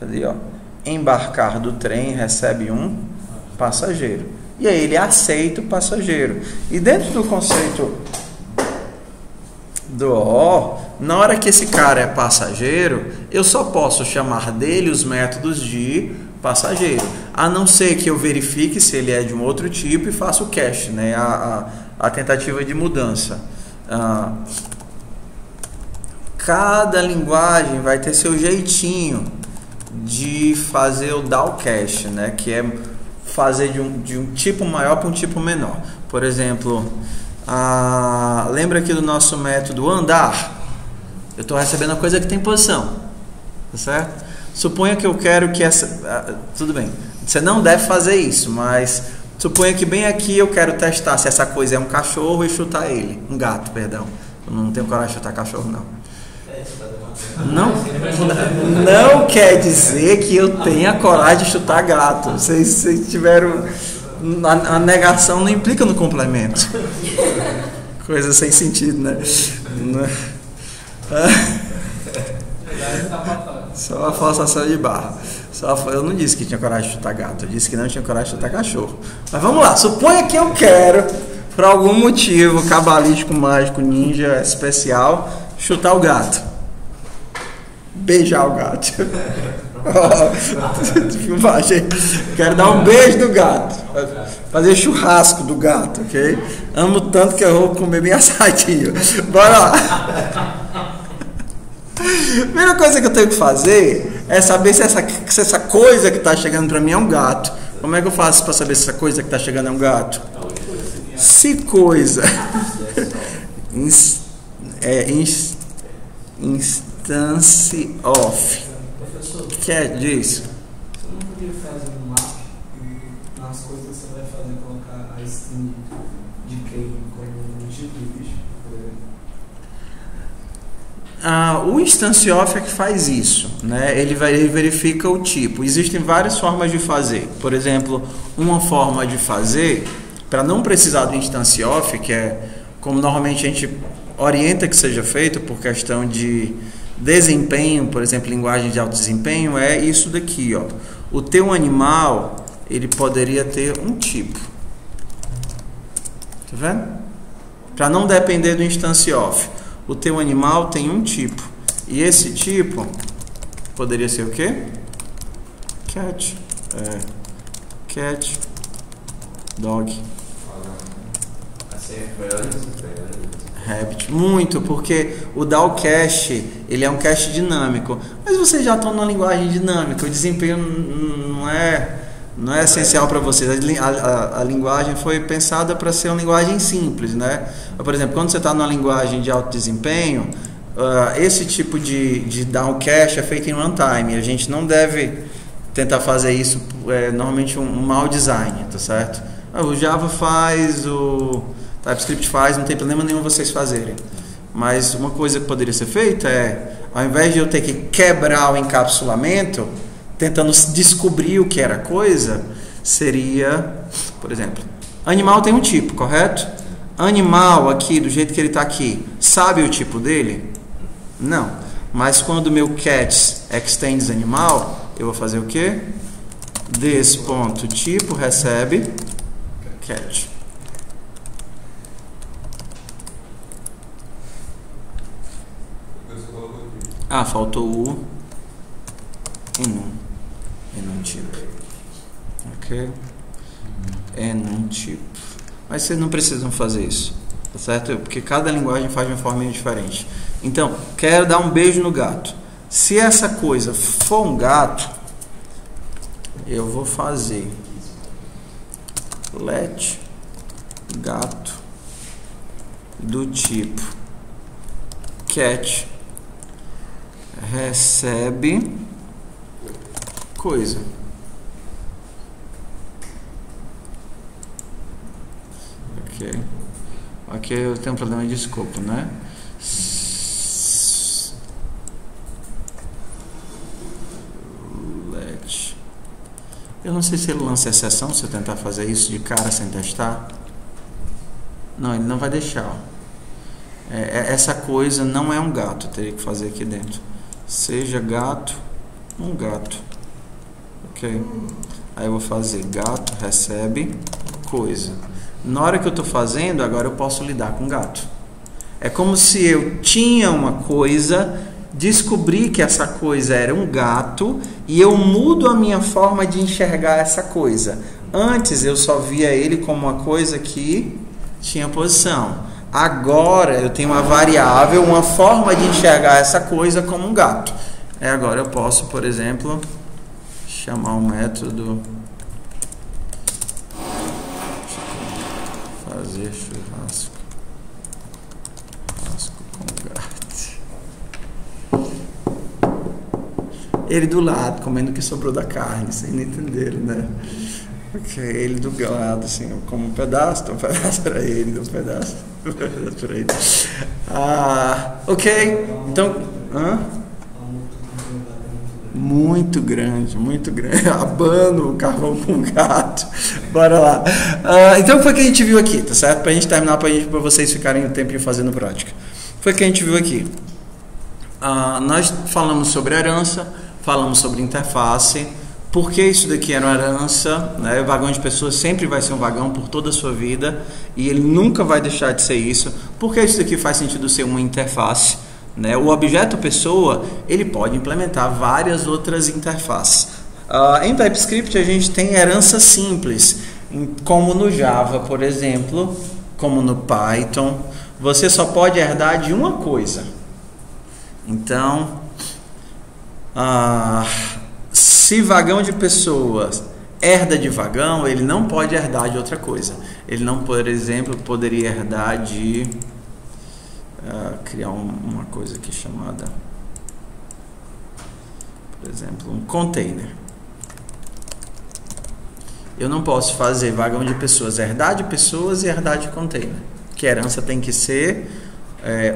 Cadê, ó? Embarcar do trem recebe um passageiro. E aí ele aceita o passageiro. E dentro do conceito do OO, na hora que esse cara é passageiro, eu só posso chamar dele os métodos de passageiro, a não ser que eu verifique se ele é de um outro tipo e faça o cache, né? A tentativa de mudança. Cada linguagem vai ter seu jeitinho de fazer o down cache, né? Que é fazer de um tipo maior para um tipo menor. Por exemplo, lembra aqui do nosso método andar? Eu estou recebendo a coisa que tem posição, tá certo? Suponha que eu quero que essa... tudo bem, você não deve fazer isso, mas suponha que bem aqui eu quero testar se essa coisa é um cachorro e chutar ele. Um gato, perdão. Eu não tenho coragem de chutar cachorro, não. Não quer dizer que eu tenha coragem de chutar gato. Vocês tiveram... A negação não implica no complemento. Coisa sem sentido, né? Só a falsação de barra. Eu não disse que tinha coragem de chutar gato, eu disse que não tinha coragem de chutar cachorro. Mas vamos lá, suponha que eu quero, por algum motivo cabalístico, mágico, ninja, especial, chutar o gato. Beijar o gato. Filmagem. Quero dar um beijo do gato. Fazer churrasco do gato, ok? Amo tanto que eu vou comer bem assadinho. Bora lá. A primeira coisa que eu tenho que fazer é saber se essa coisa que está chegando para mim é um gato. Como é que eu faço para saber se essa coisa que está chegando é um gato? Se coisa instance of. Professor, O que é disso? você não poderia fazer um map e nas coisas que você vai fazer colocar a string de quem como um tipo de bicho? O instance of é que faz isso, né? Ele verifica o tipo. Existem várias formas de fazer. Por exemplo, uma forma de fazer para não precisar do instance off, que é como normalmente a gente orienta que seja feito por questão de desempenho, por exemplo, linguagem de alto desempenho, é isso daqui, ó. O teu animal, ele poderia ter um tipo. Tá vendo? Para não depender do instance off. O teu animal tem um tipo. E esse tipo poderia ser o quê? Cat. Cat. Dog. Rabbit. Muito, porque o DAO cache, ele é um cache dinâmico. Mas vocês já estão numa linguagem dinâmica. O desempenho não é essencial para vocês. A linguagem foi pensada para ser uma linguagem simples, né? Por exemplo, quando você está numa linguagem de alto desempenho, esse tipo de down cache é feito em runtime. A gente não deve tentar fazer isso, normalmente um mau design, tá certo? O Java faz, o TypeScript faz, não tem problema nenhum vocês fazerem. Mas uma coisa que poderia ser feita é, ao invés de eu ter que quebrar o encapsulamento, tentando descobrir o que era a coisa, seria, por exemplo, animal tem um tipo, correto? Animal aqui, do jeito que ele está aqui, sabe o tipo dele? Não. Mas quando o meu cat extends animal, eu vou fazer o quê? This.tipo recebe cat. Ah, faltou o enum tipo. Ok? Enum tipo. Mas vocês não precisam fazer isso, tá certo? Porque cada linguagem faz de uma forma diferente. Então, quero dar um beijo no gato. Se essa coisa for um gato, eu vou fazer let gato do tipo cat recebe coisa. Ok, eu tenho um problema de escopo, né? Let. Eu não sei se ele lança exceção se eu tentar fazer isso de cara sem testar. Não, ele não vai deixar. Ó. Essa coisa não é um gato, eu teria que fazer aqui dentro. Seja gato, um gato. Ok? Aí eu vou fazer gato recebe coisa. Na hora que eu estou fazendo, agora eu posso lidar com gato. É como se eu tinha uma coisa, descobri que essa coisa era um gato e eu mudo a minha forma de enxergar essa coisa. Antes eu só via ele como uma coisa que tinha posição. Agora eu tenho uma variável, uma forma de enxergar essa coisa como um gato. Agora eu posso, por exemplo, chamar um método fazer churrasco com gato. Ele do lado, comendo o que sobrou da carne, sem entenderam, né? Ok, ele do lado, assim, como um pedaço para ele, um pedaço para ele. Ok, então... Muito grande, abano o carvão com gato. Bora lá. Então, o que foi que a gente viu aqui, tá certo? Pra gente terminar, para vocês ficarem um tempinho fazendo prática. Foi o que a gente viu aqui. Nós falamos sobre herança, falamos sobre interface. Por que isso daqui era uma herança? Né? O vagão de pessoas sempre vai ser um vagão por toda a sua vida e ele nunca vai deixar de ser isso. Por que isso daqui faz sentido ser uma interface? Né? O objeto pessoa, ele pode implementar várias outras interfaces. Em TypeScript a gente tem herança simples, como no Java, por exemplo, como no Python. Você só pode herdar de uma coisa. Então, se vagão de pessoas herda de vagão, ele não pode herdar de outra coisa. Ele não, por exemplo, poderia herdar de... criar uma coisa aqui chamada, por exemplo, um container. Eu não posso fazer vagão de pessoas herdar de pessoas e herdar de container, que a herança tem que ser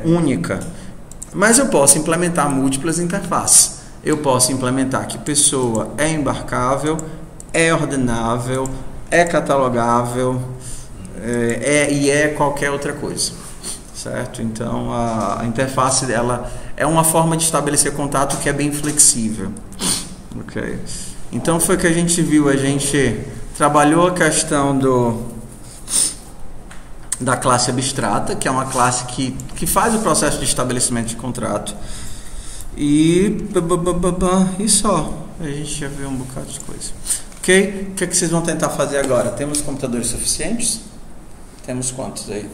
única. Mas eu posso implementar múltiplas interfaces. Eu posso implementar que pessoa é embarcável, é ordenável, é catalogável, é qualquer outra coisa, certo? Então a interface dela é uma forma de estabelecer contato que é bem flexível, ok? Então foi o que a gente viu, a gente trabalhou a questão da classe abstrata, que é uma classe que faz o processo de estabelecimento de contrato, e só, a gente já viu um bocado de coisa. Ok? O que é que vocês vão tentar fazer agora? Temos computadores suficientes? Temos quantos aí?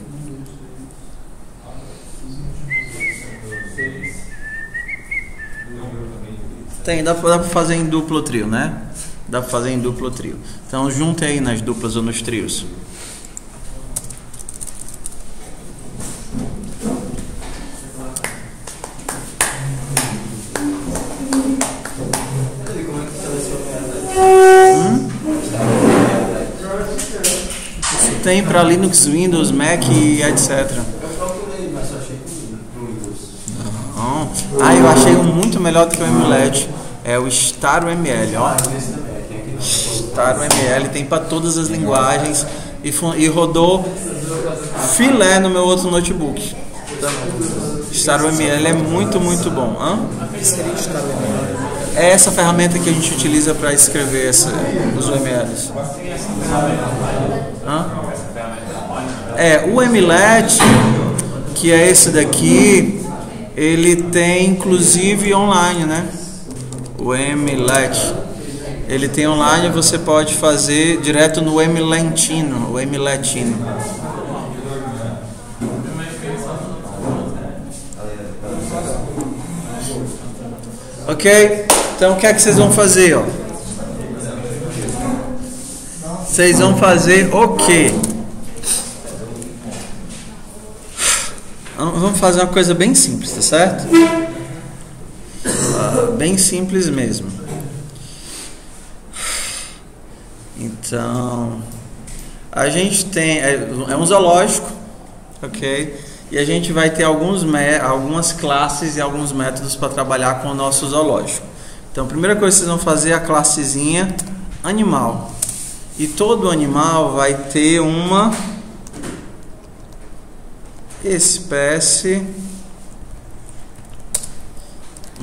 Tem, dá pra fazer em duplo trio, né? Dá pra fazer em duplo trio. Então juntem aí nas duplas ou nos trios. Tem para Linux, Windows, Mac e etc. Eu procurei, mas só achei com Windows. Não. Eu achei um muito melhor do que o MLED. É o StarML, ó. Esse também, tem aqui no StarML tem para todas as linguagens e rodou filé no meu outro notebook. StarML é muito bom. O que seria StarML? É essa ferramenta que a gente utiliza para escrever os UMLs. O MLED, que é esse daqui, ele tem inclusive online, né? O MLED, ele tem online, você pode fazer direto no MLentino, o MLetino. Ok? Então o que é que vocês vão fazer, ó? Vocês vão fazer o quê? Vamos fazer uma coisa bem simples, tá certo? Bem simples mesmo. Então, a gente tem é um zoológico, ok? E a gente vai ter algumas classes e alguns métodos para trabalhar com o nosso zoológico. Então, a primeira coisa que vocês vão fazer é a classezinha animal. E todo animal vai ter uma espécie,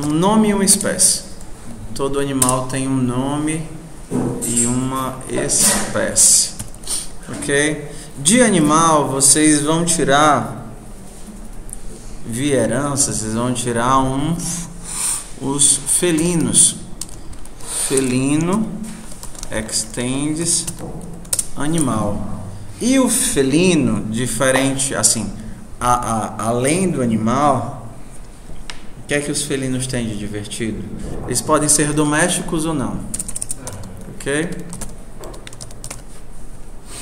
um nome e uma espécie. Todo animal tem um nome e uma espécie, ok? De animal vocês vão tirar, via herança, vocês vão tirar os felinos. Felino extends animal. E o felino, diferente, assim, além do animal, o que é que os felinos têm de divertido? Eles podem ser domésticos ou não, ok?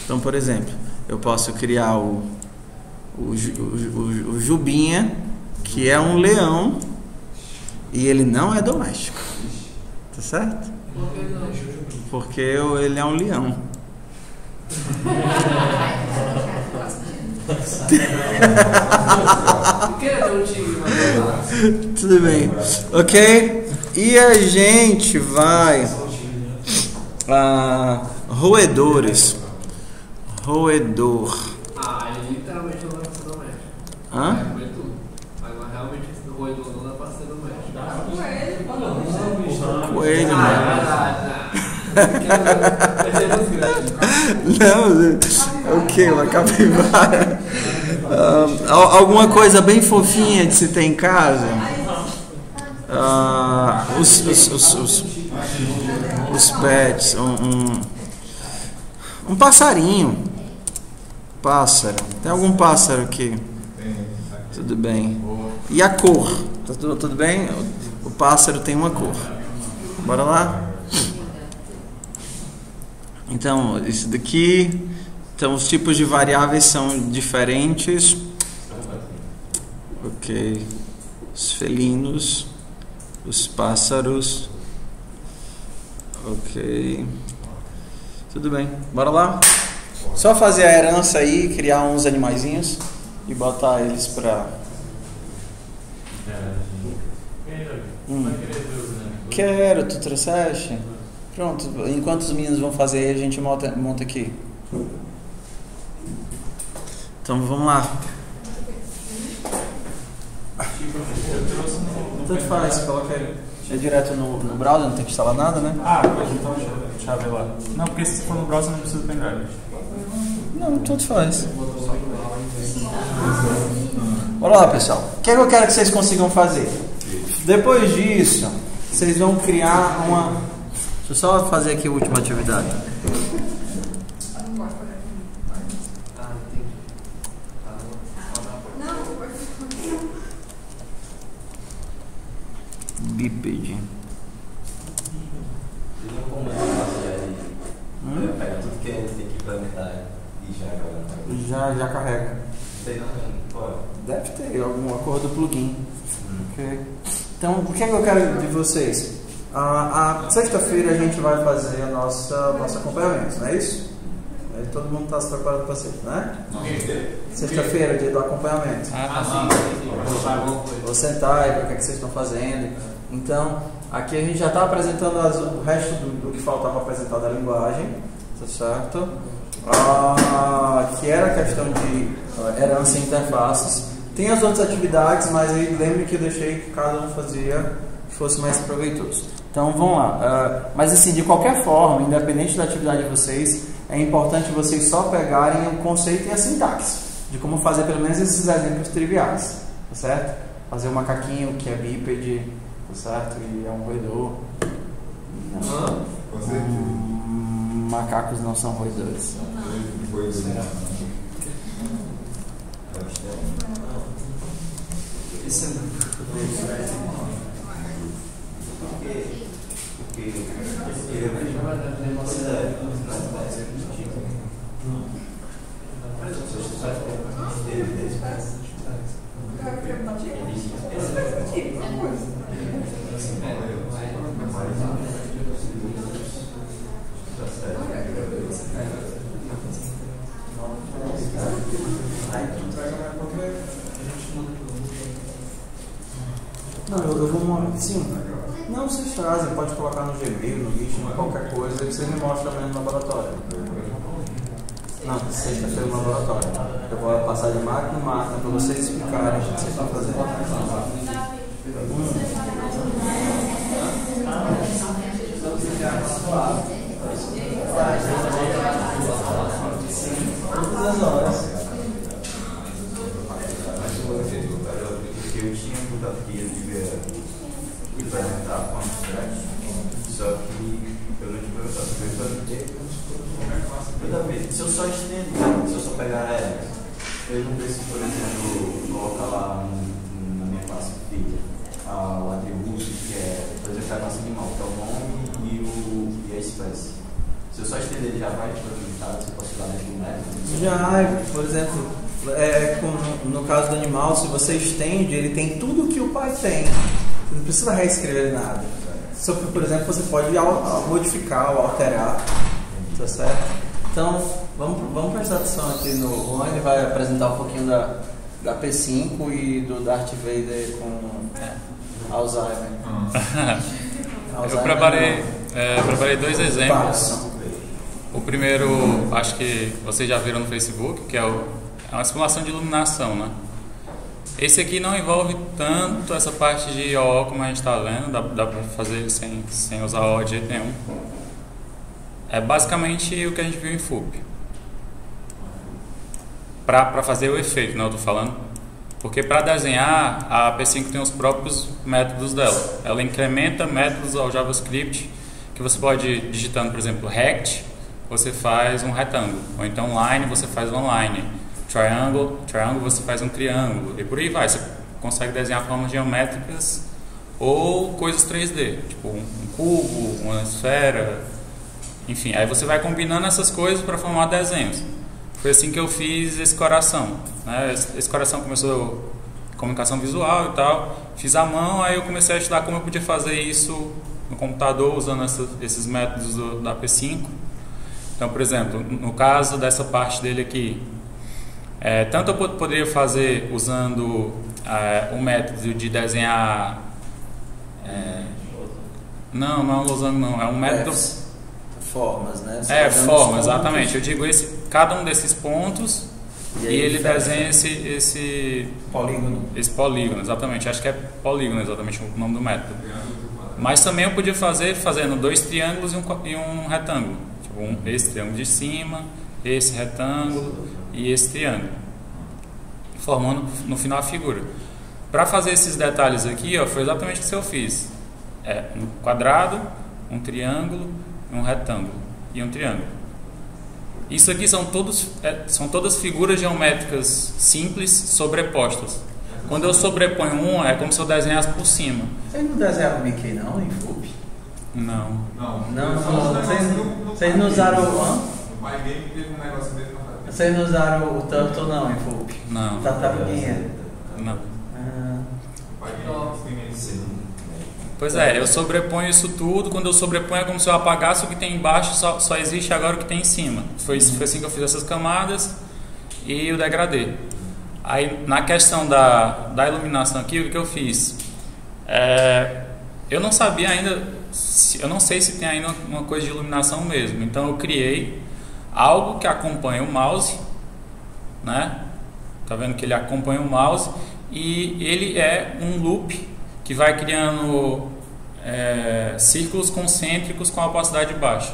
Então, por exemplo, eu posso criar o Jubinha, que é um leão, e ele não é doméstico, tá certo? Porque ele é um leão. Tudo bem, ok? E a gente vai roedores. Roedor. Literalmente não dá pra ser doméstico. Hã? Vai comer tudo. Agora realmente esse roedor não dá pra ser doméstico. Coelho, mano. Não, o que? Uma capivara? Alguma coisa bem fofinha de se ter em casa? Os pets, um passarinho. Pássaro. Tem algum pássaro aqui? Tudo bem. E a cor? Tá tudo bem? O pássaro tem uma cor. Bora lá? Então, isso daqui. Então, os tipos de variáveis são diferentes. Ok. Os felinos. Os pássaros. Ok. Tudo bem. Bora lá? Só fazer a herança aí, criar uns animaizinhos e botar eles pra... Quero, tu trouxeste? Pronto, enquanto os meninos vão fazer aí, a gente monta aqui. Então vamos lá. Eu trouxe no Tanto faz, coloca aí. É direto no browser, não tem que instalar nada, né? Ah, pois então deixa eu ver lá. Não, porque se for no browser não precisa do pendrive. Não, tanto faz. Olha lá, pessoal. O que é que eu quero que vocês consigam fazer? Depois disso, vocês vão criar uma... Deixa eu só fazer aqui a última atividade. Bípede. Vocês não comandam pega tudo que a gente tem que implementar e já Já carrega. Não tem nada, pô. Deve ter algum acordo do plugin. Ok. Então, o que é que eu quero de vocês? A sexta-feira a gente vai fazer a nosso acompanhamento, não é isso? Aí todo mundo está se preparando para ser, né? Sexta-feira, dia do acompanhamento. Vou sentar e ver o que é que vocês estão fazendo. Então, aqui a gente já está apresentando o resto do que faltava apresentar da linguagem, tá certo? Que era a questão de herança e interfaces. Tem as outras atividades, mas aí lembre que eu deixei que cada um fazia que fosse mais proveitoso. Então vamos lá. Mas assim, de qualquer forma, independente da atividade de vocês, é importante vocês só pegarem o conceito e a sintaxe de como fazer pelo menos esses exemplos triviais, tá certo? Fazer o macaquinho que é bípede, tá certo? E é um roedor. Macacos não são roedores. Isso é Não, eu vou... Sim. Não, vocês trazem, pode colocar no Gmail, no Git, qualquer coisa, que você me mostra também no laboratório. Não, sexta-feira no laboratório. Eu vou passar de máquina em máquina para vocês explicarem o que vocês estão fazendo. Todas as horas. Porque eu tinha mudado que eu devia implementar com abstract, só que eu não tinha implementado, eu implementei toda vez. Se eu só estender, se eu só pegar ela, eu não preciso, por exemplo, colocar lá na minha classe filha o atributo que é, por exemplo, a classe animal, que é o nome e a espécie. Se eu só estender, ele já vai implementado, se eu posso dar dentro do método. Já, por exemplo, no caso do animal, se você estende, ele tem tudo que o pai tem. Você não precisa reescrever nada. Só que, por exemplo, você pode modificar ou alterar. Tá certo? Então, vamos prestar atenção aqui no Juan. Ele vai apresentar um pouquinho da P5 e do Darth Vader com Alzheimer. Eu preparei dois exemplos. O primeiro, acho que vocês já viram no Facebook, que é uma simulação de iluminação, né? Esse aqui não envolve tanto essa parte de OO como a gente está vendo, dá para fazer sem usar OO de jeito nenhum. É basicamente o que a gente viu em FUP. Para fazer o efeito, né, eu estou falando. Porque para desenhar, a P5 tem os próprios métodos dela. Ela incrementa métodos ao JavaScript, que você pode, digitando, por exemplo, rect, você faz um retângulo. Ou então line, você faz um line. Triangle, você faz um triângulo. E por aí vai. Você consegue desenhar formas geométricas ou coisas 3D. Tipo um cubo, uma esfera. Enfim, aí você vai combinando essas coisas para formar desenhos. Foi assim que eu fiz esse coração, né? Esse coração começou comunicação visual e tal. Fiz à mão, aí eu comecei a estudar como eu podia fazer isso no computador usando esses métodos da P5. Então, por exemplo, no caso dessa parte dele aqui, tanto eu poderia fazer usando o método de desenhar... não é um losango não, é um método... Formas, né? Formas, exatamente. Eu digo cada um desses pontos E ele desenha esse polígono, exatamente. Acho que é polígono exatamente o nome do método. Mas também eu podia fazer fazendo 2 triângulos e um retângulo. Tipo, esse triângulo de cima, esse retângulo e esse triângulo, formando no final a figura. Para fazer esses detalhes aqui, ó, foi exatamente o que eu fiz. Um quadrado, um triângulo, um retângulo e um triângulo. Isso aqui são todas figuras geométricas simples sobrepostas. Quando eu sobreponho é como se eu desenhasse por cima. Vocês não desenharam o Mickey não, em FUP? Não. Vocês não usaram o... No Pai Game teve um negócio dele na frente. Vocês não usaram o Turtle não, em FUP? Não. Tartaruguinha? Não. O Pai Game tem esse. Pois é, eu sobreponho isso tudo. Quando eu sobreponho é como se eu apagasse o que tem embaixo, só existe agora o que tem em cima. Foi assim que eu fiz essas camadas e o degradê. Aí na questão da iluminação aqui, o que eu fiz? Eu não sabia ainda, eu não sei se tem ainda uma coisa de iluminação mesmo. Então eu criei algo que acompanha o mouse, né? Tá vendo que ele acompanha o mouse e ele é um loop que vai criando círculos concêntricos com a opacidade baixa.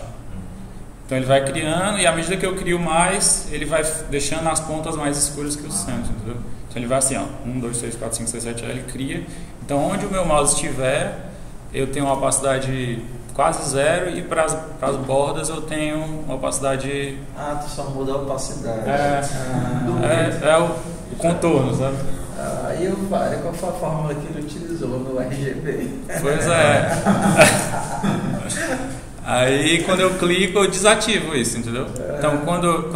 Então ele vai criando e à medida que eu crio mais, ele vai deixando as pontas mais escuras que o centro, entendeu? Então ele vai assim, ó, 1, 2, 3, 4, 5, 6, 7, ele cria. Então onde o meu mouse estiver, eu tenho uma opacidade quase zero e para as bordas eu tenho uma opacidade... Tu só muda a opacidade. É o contorno, sabe? Aí eu falei qual foi a fórmula que ele utilizou no RGB. Pois é. Aí quando eu clico eu desativo isso, entendeu? Então quando eu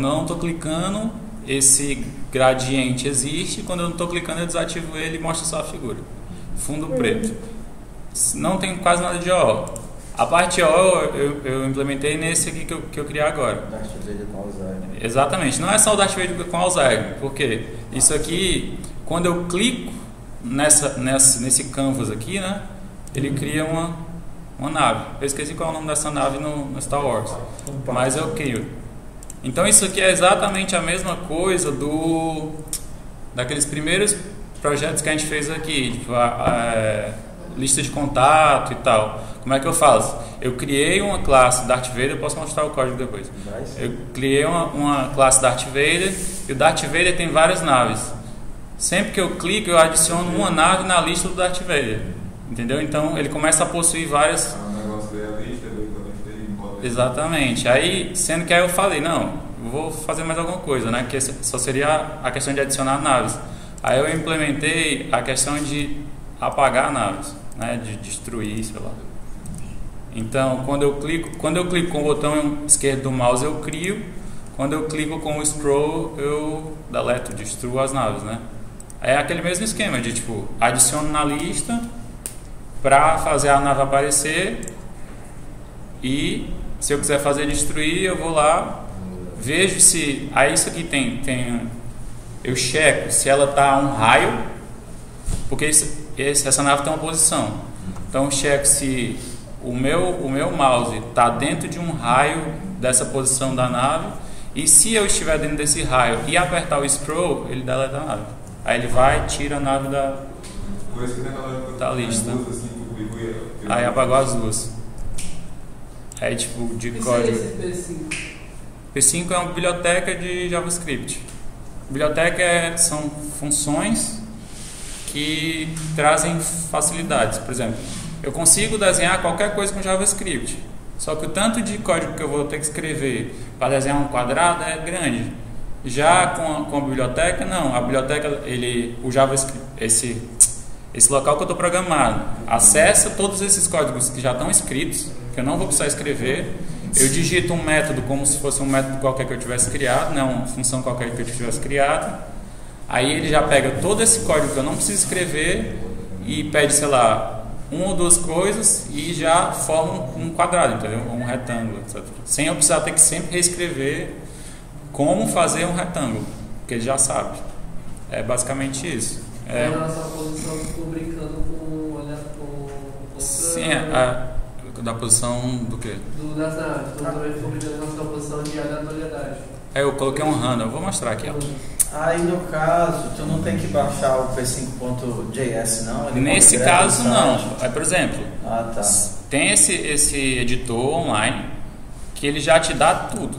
não estou clicando, esse gradiente existe. Quando eu não estou clicando eu desativo ele e mostra só a figura. Fundo preto. Não tem quase nada de O. A parte O eu implementei nesse aqui que eu criei agora. Darth Vader com Alzheimer. Exatamente. Não é só o Darth Vader com Alzheimer. Por quê? Isso aqui, quando eu clico nesse canvas aqui, né? Ele cria uma nave. Eu esqueci qual é o nome dessa nave no Star Wars. Mas eu crio. Então isso aqui é exatamente a mesma coisa daqueles primeiros projetos que a gente fez aqui. Tipo, lista de contato e tal. Como é que eu faço? Eu criei uma classe Darth Vader, eu posso mostrar o código depois. Eu criei uma classe Darth Vader e o Darth Vader tem várias naves. Sempre que eu clico, eu adiciono uma nave na lista do Darth Vader. Entendeu? Então ele começa a possuir várias... O negócio dele é a lista, Exatamente. Aí, sendo que aí eu falei, não, vou fazer mais alguma coisa, né? Que só seria a questão de adicionar naves. Aí eu implementei a questão de apagar naves, né? De destruir, sei lá. Então, quando eu clico com o botão esquerdo do mouse, eu crio. Quando eu clico com o scroll, eu deleto, destruo as naves, né? É aquele mesmo esquema de, tipo, adiciono na lista para fazer a nave aparecer e se eu quiser fazer destruir, eu vou lá, vejo se... Aí isso aqui eu checo se ela está a um raio, porque essa nave tem uma posição. Então eu checo se o meu mouse está dentro de um raio dessa posição da nave, e se eu estiver dentro desse raio e apertar o scroll, ele deleta a nave. Aí ele vai, tira a nave da lista. Aí apagou as duas. Aí tipo de código. P5 é uma biblioteca de JavaScript. Biblioteca são funções que trazem facilidades. Por exemplo, eu consigo desenhar qualquer coisa com JavaScript. Só que o tanto de código que eu vou ter que escrever para desenhar um quadrado é grande. Já com a biblioteca, não. A biblioteca, o JavaScript, esse local que eu estou programado, acessa todos esses códigos que já estão escritos, que eu não vou precisar escrever. Eu digito um método como se fosse um método qualquer que eu tivesse criado, né? Uma função qualquer que eu tivesse criado. Aí ele já pega todo esse código que eu não preciso escrever e pede, sei lá, uma ou duas coisas e já forma um quadrado, entendeu? Um retângulo, etc. Sem eu precisar ter que sempre reescrever como fazer um retângulo, porque ele já sabe. É basicamente isso. Na nossa posição, ficou brincando com outra... Sim, da posição do quê? Das naves. Então também ficou brincando com a nossa posição de aleatoriedade. Aí eu coloquei um handle, eu vou mostrar aqui, ó. Aí no caso, tu não tem que baixar o p5.js não? Ele Nesse manda direto caso no não. site? Aí, por exemplo, Ah, tá. tem esse editor online que ele já te dá tudo.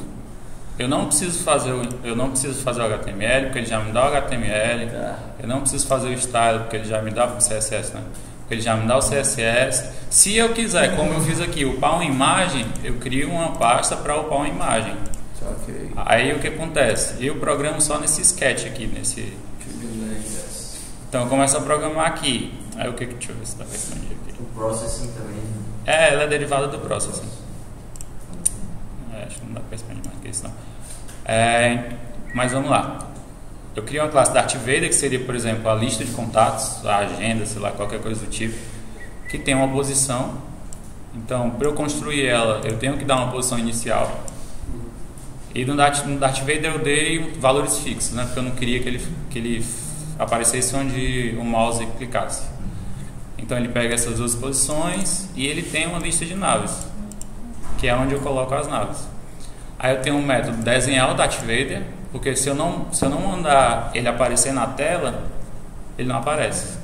Eu não preciso fazer o HTML, porque ele já me dá o HTML. Tá. Eu não preciso fazer o style, porque ele já me dá o CSS, né? Porque ele já me dá o CSS. Se eu quiser, como eu fiz aqui, upar uma imagem, eu crio uma pasta para upar uma imagem. Ok. Aí o que acontece? Eu programo só nesse sketch aqui, Então eu começo a programar aqui. Aí o que deixa eu ver se dá pra expandir aqui. O processing também. Ela é derivada do processing. Acho que não dá pra expandir mais que isso não. Mas vamos lá. Eu crio uma classe DartVader, que seria, por exemplo, a lista de contatos, a agenda, sei lá, qualquer coisa do tipo, que tem uma posição. Então, para eu construir ela, eu tenho que dar uma posição inicial. E no DartVader eu dei valores fixos, né? Porque eu não queria que ele aparecesse onde o mouse clicasse. Então ele pega essas duas posições e ele tem uma lista de naves, que é onde eu coloco as naves. Aí eu tenho um método desenhar o DartVader, porque se eu não mandar ele aparecer na tela, ele não aparece.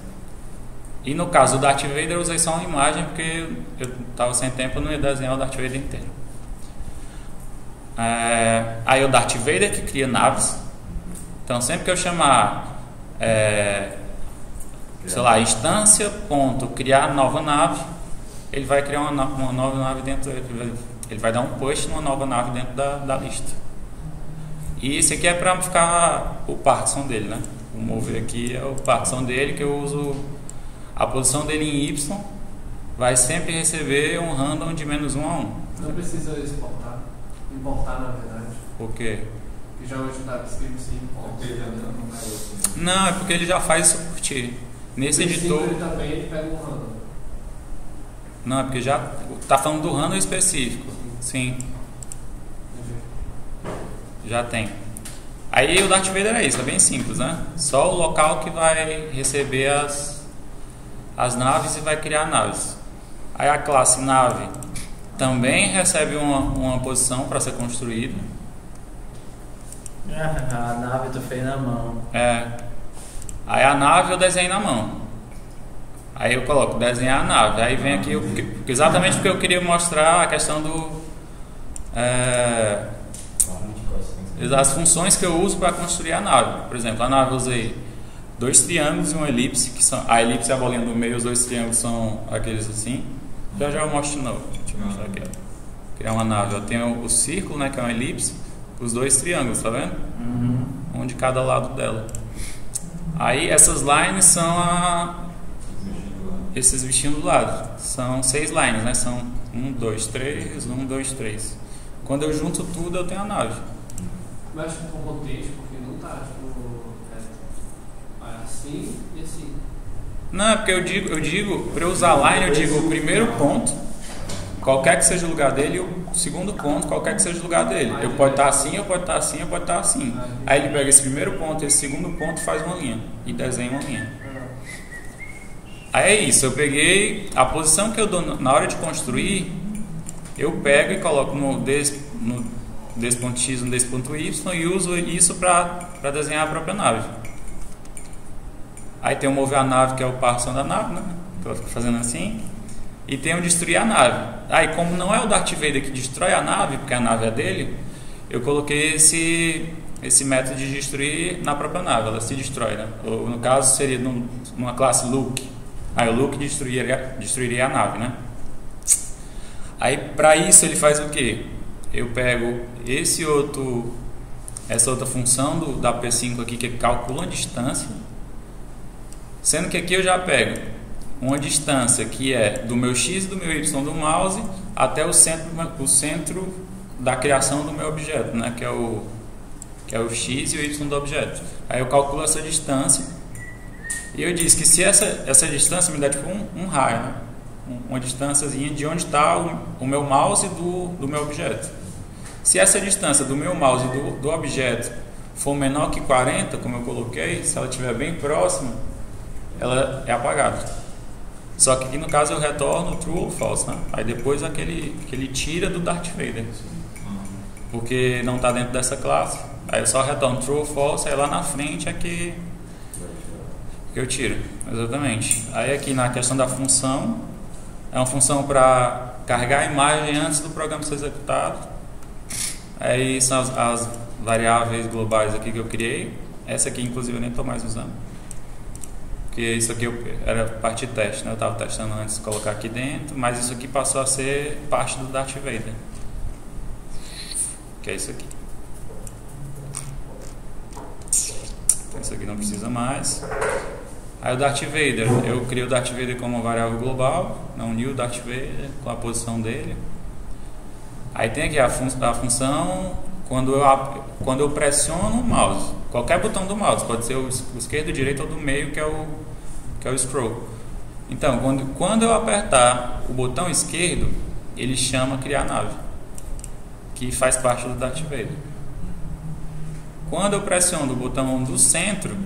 E no caso do DartVader eu usei só uma imagem, porque eu estava sem tempo, eu não ia desenhar o DartVader inteiro. Aí o DartVader que cria naves. Então sempre que eu chamar sei lá, instância ponto criar nova nave, ele vai criar uma nova nave dentro, ele vai dar um push numa nova nave dentro da lista. E esse aqui é para ficar o partition dele, né? O mover aqui é o partition dele, que eu uso a posição dele em Y, vai sempre receber um random de -1 a 1. Não precisa importar na verdade. Por quê? Que geralmente o TypeScript se importa. Não, é porque ele já faz isso por ti. Nesse editor. Ele também ele pega um random. Não, é porque já tá falando do random específico. Sim. Já tem. Aí o DartVader é isso, é bem simples, né? Só o local que vai receber as naves e vai criar naves. Aí a classe nave também recebe uma posição para ser construída. A nave tu fez na mão. Aí a nave eu desenho na mão. Aí eu coloco desenhar a nave. Aí vem aqui exatamente porque eu queria mostrar a questão das funções que eu uso para construir a nave. Por exemplo, a nave eu usei 2 triângulos e uma elipse, que são a elipse é a bolinha do meio, os 2 triângulos são aqueles assim. Já eu mostro de novo. Deixa eu mostrar aqui. Criar uma nave. Eu tenho o círculo, né, que é uma elipse, os 2 triângulos, tá vendo? Um de cada lado dela. Aí essas lines são esses bichinhos do lado. São 6 lines, né? São 1, 2, 3, 1, 2, 3. Quando eu junto tudo, eu tenho a nave. Mexe com o contexto, porque não tá assim e assim. Não, é porque eu digo, para eu usar line, eu digo o primeiro ponto, qualquer que seja o lugar dele, e o segundo ponto, qualquer que seja o lugar dele. Eu pode estar assim, eu pode estar assim, eu pode estar assim. Aí ele pega esse primeiro ponto, esse segundo ponto, faz uma linha e desenha uma linha. Aí é isso, eu peguei a posição que eu dou na hora de construir, eu pego e coloco no des.x, no des.y e uso isso para desenhar a própria nave. Aí tem o mover a nave, que é o partição da nave, né? Que eu fico fazendo assim. E tem o destruir a nave. Aí como não é o DartVader que destrói a nave, porque a nave é dele, eu coloquei esse método de destruir na própria nave, ela se destrói, né? Ou, no caso seria numa classe look. Aí o look destruiria a nave, né? Aí para isso ele faz o que? Eu pego essa outra função da P5 aqui, que calcula a distância, sendo que aqui eu já pego uma distância que é do meu x e do meu y do mouse até o centro da criação do meu objeto, né? Que é o x e o y do objeto. Aí eu calculo essa distância e eu disse que se essa distância me dá tipo um raio, né? Uma distânciazinha de onde está o meu mouse do meu objeto. Se essa distância do meu mouse do objeto for menor que 40, como eu coloquei, se ela estiver bem próxima, ela é apagada. Só que aqui no caso eu retorno true ou false, né? Aí depois que ele tira do DartVader. porque não está dentro dessa classe. Aí eu só retorno true ou false, aí lá na frente é que eu tiro. Exatamente. Aí aqui na questão da função, é uma função para carregar a imagem antes do programa ser executado. Aí são as variáveis globais aqui que eu criei. Essa aqui inclusive eu nem estou mais usando, porque isso aqui era parte de teste, né? Eu estava testando antes de colocar aqui dentro, mas isso aqui passou a ser parte do Darth Vader, que é isso aqui. Então isso aqui não precisa mais. Aí o Darth Vader, eu crio o Darth Vader como uma variável global, não new Darth Vader, com a posição dele. Aí tem aqui a função quando eu pressiono o mouse, qualquer botão do mouse, pode ser o esquerdo, o direito ou do meio, que é o scroll. Então, quando eu apertar o botão esquerdo, ele chama criar nave, que faz parte do Darth Vader. Quando eu pressiono o botão do centro,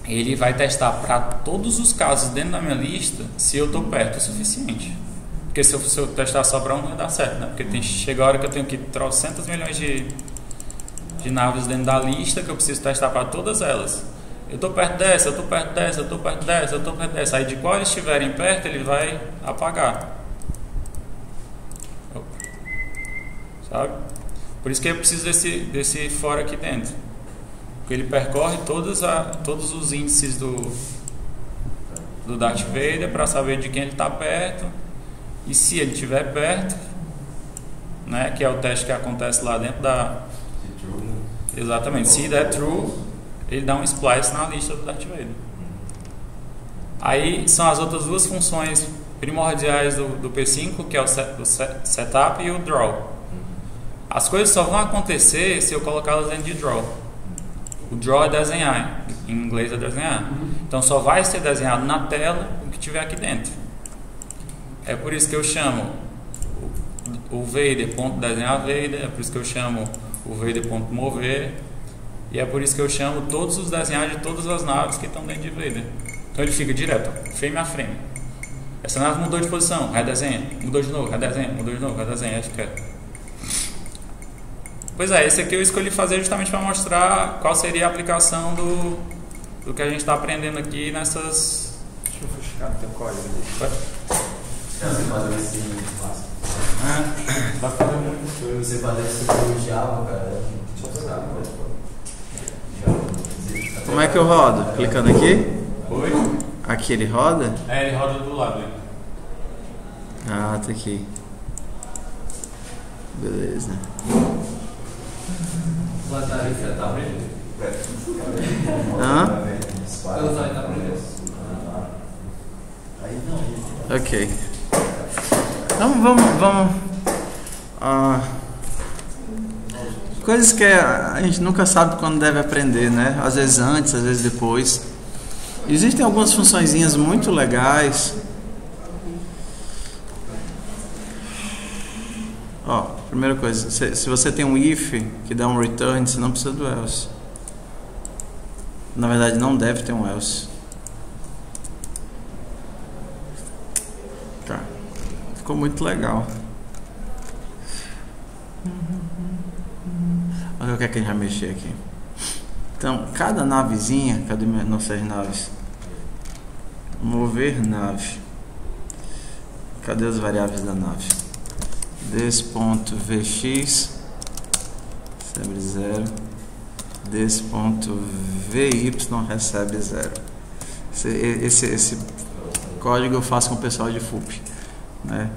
ele vai testar para todos os casos dentro da minha lista se eu estou perto o suficiente. Porque se eu testar só para um, não vai dar certo, né? Porque chega a hora que eu tenho que 300 milhões de naves dentro da lista, que eu preciso testar para todas elas. Eu estou perto dessa, eu estou perto dessa, eu estou perto dessa, eu estou perto dessa. Aí de qual eles estiverem perto, ele vai apagar. Sabe? Por isso que eu preciso desse for aqui dentro. Porque ele percorre todos os índices do Darth Vader para saber de quem ele está perto. E se ele estiver perto, né, que é o teste que acontece lá dentro da... Exatamente, se der true, ele dá um splice na lista do Darth Vader. Aí são as outras duas funções primordiais do P5, que é o setup e o draw. As coisas só vão acontecer se eu colocá-las dentro de draw. O draw é desenhar, em inglês é desenhar. Então só vai ser desenhado na tela o que tiver aqui dentro. É por isso que eu chamo o Vader.desenhar Vader, é por isso que eu chamo o Vader.mover, e é por isso que eu chamo todos os desenhos de todas as naves que estão dentro de Vader. Então ele fica direto, frame a frame. Essa nave mudou de posição, redesenha, mudou de novo, redesenha, mudou de novo, redesenha, aí fica. Pois é, esse aqui eu escolhi fazer justamente para mostrar qual seria a aplicação do que a gente está aprendendo aqui nessas... Deixa eu fuxicar o teu código ali. Você fazer esse Vai fazer muito coisa. Você fazer esse com Java, cara. Como é que eu rodo? Clicando aqui? Oi? Aqui ele roda? É, ele roda do lado ali. Ah, tá aqui. Beleza. O Atari já tá abrindo? Hã? O Atari tá abrindo? Ok. Então vamos. Coisas que a gente nunca sabe quando deve aprender, né? Às vezes antes, às vezes depois. Existem algumas funçõezinhas muito legais. Ó, primeira coisa, se você tem um if que dá um return, você não precisa do else. Na verdade, não deve ter um else. Tá. Ficou muito legal. Olha o que é que a gente vai mexer aqui. Então, cada navezinha, cadê nossas naves? Mover nave. Cadê as variáveis da nave? Des.vx recebe 0. Des.vy recebe 0. Esse código eu faço com o pessoal de FUP, né?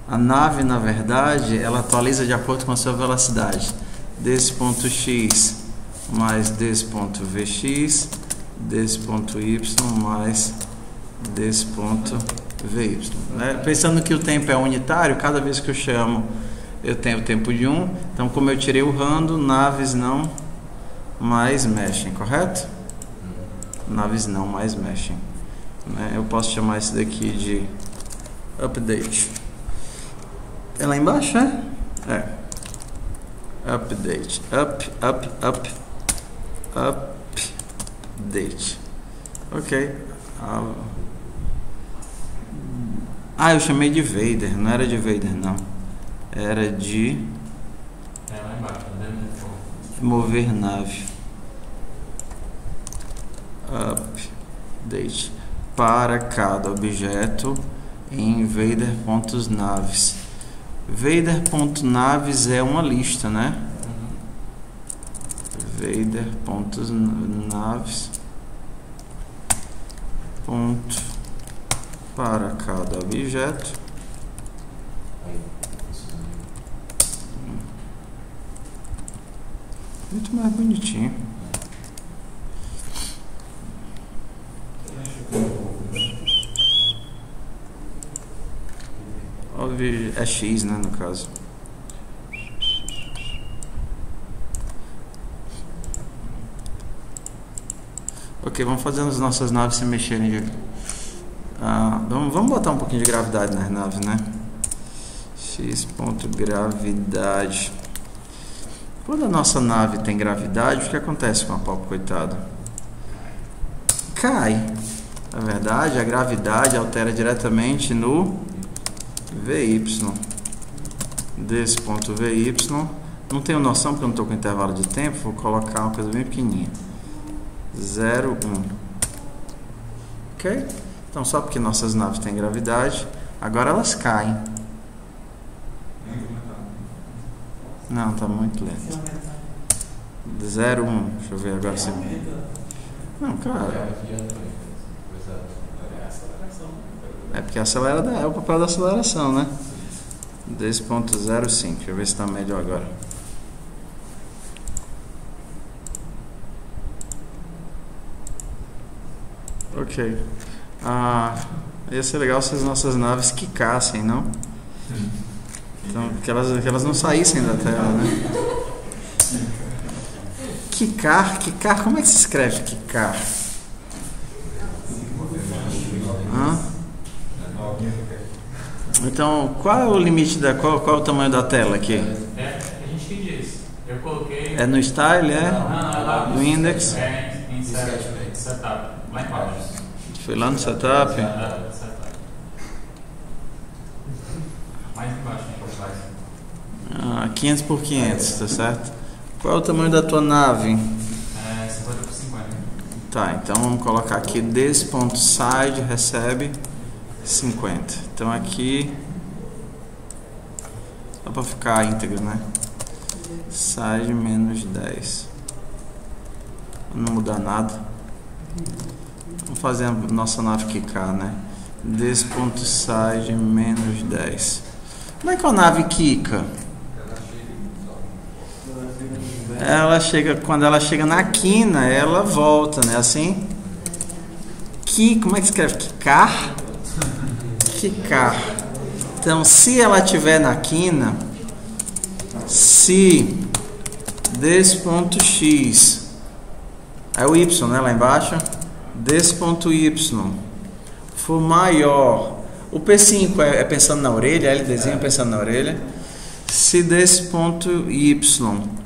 A nave, na verdade, ela atualiza de acordo com a sua velocidade. Des.x mais des.vx, des.y mais des.vy, né? Pensando que o tempo é unitário, cada vez que eu chamo eu tenho o tempo de 1. Então, como eu tirei o rando, naves não mais mexem, correto? Naves não mais mexem, né? Eu posso chamar isso daqui de update. É lá embaixo, é? É. Update. Update. Ok. Eu chamei de Vader. Não era de Vader, não. Era de Lá embaixo, tá vendo? Mover nave. Update. Para cada objeto em Vader.naves. Vader.naves é uma lista, né? Vader.naves. Ponto para cada objeto. Muito mais bonitinho. É X, né, no caso. Ok, vamos fazer as nossas naves se mexerem. Vamos botar um pouquinho de gravidade nas naves, né? X.gravidade. Quando a nossa nave tem gravidade, o que acontece com a pobre coitada? Cai. Na verdade, a gravidade altera diretamente no VY. Desse ponto VY. Não tenho noção porque eu não estou com intervalo de tempo. Vou colocar uma coisa bem pequenininha. 0, 1. Ok? Então, só porque nossas naves têm gravidade, agora elas caem. Não, está muito lento. 0, 1. Deixa eu ver agora se... Não, cara. É porque acelera, é o papel da aceleração, né? 10.05. Deixa eu ver se está melhor agora. Ok. Ia ser legal se as nossas naves quicassem, não? Então, que elas não saíssem da tela, né? Quicar, como é que se escreve quicar? Então, qual é o limite qual é o tamanho da tela aqui? A gente que diz. Eu coloquei. É no style, é? Não, no index? É em setup. Lá embaixo. Foi lá no setup? Setup. Mais embaixo, né? 500 por 500, tá certo? Qual é o tamanho da tua nave? 50 por 50. Tá, então vamos colocar aqui this.side recebe 50. Então aqui só para ficar íntegro, né? Side menos 10. Não mudar nada. Vamos fazer a nossa nave quicar, né? This.side menos 10. Como é que a nave quica? Quando ela chega na quina, ela volta, né? Assim. Como é que escreve? Quicar? Quicar. Então, se ela estiver na quina, se desse ponto X, é o Y, né? Lá embaixo. Desse ponto Y for maior. O P5 é pensando na orelha, a LDzinho é pensando na orelha. Se desse ponto Y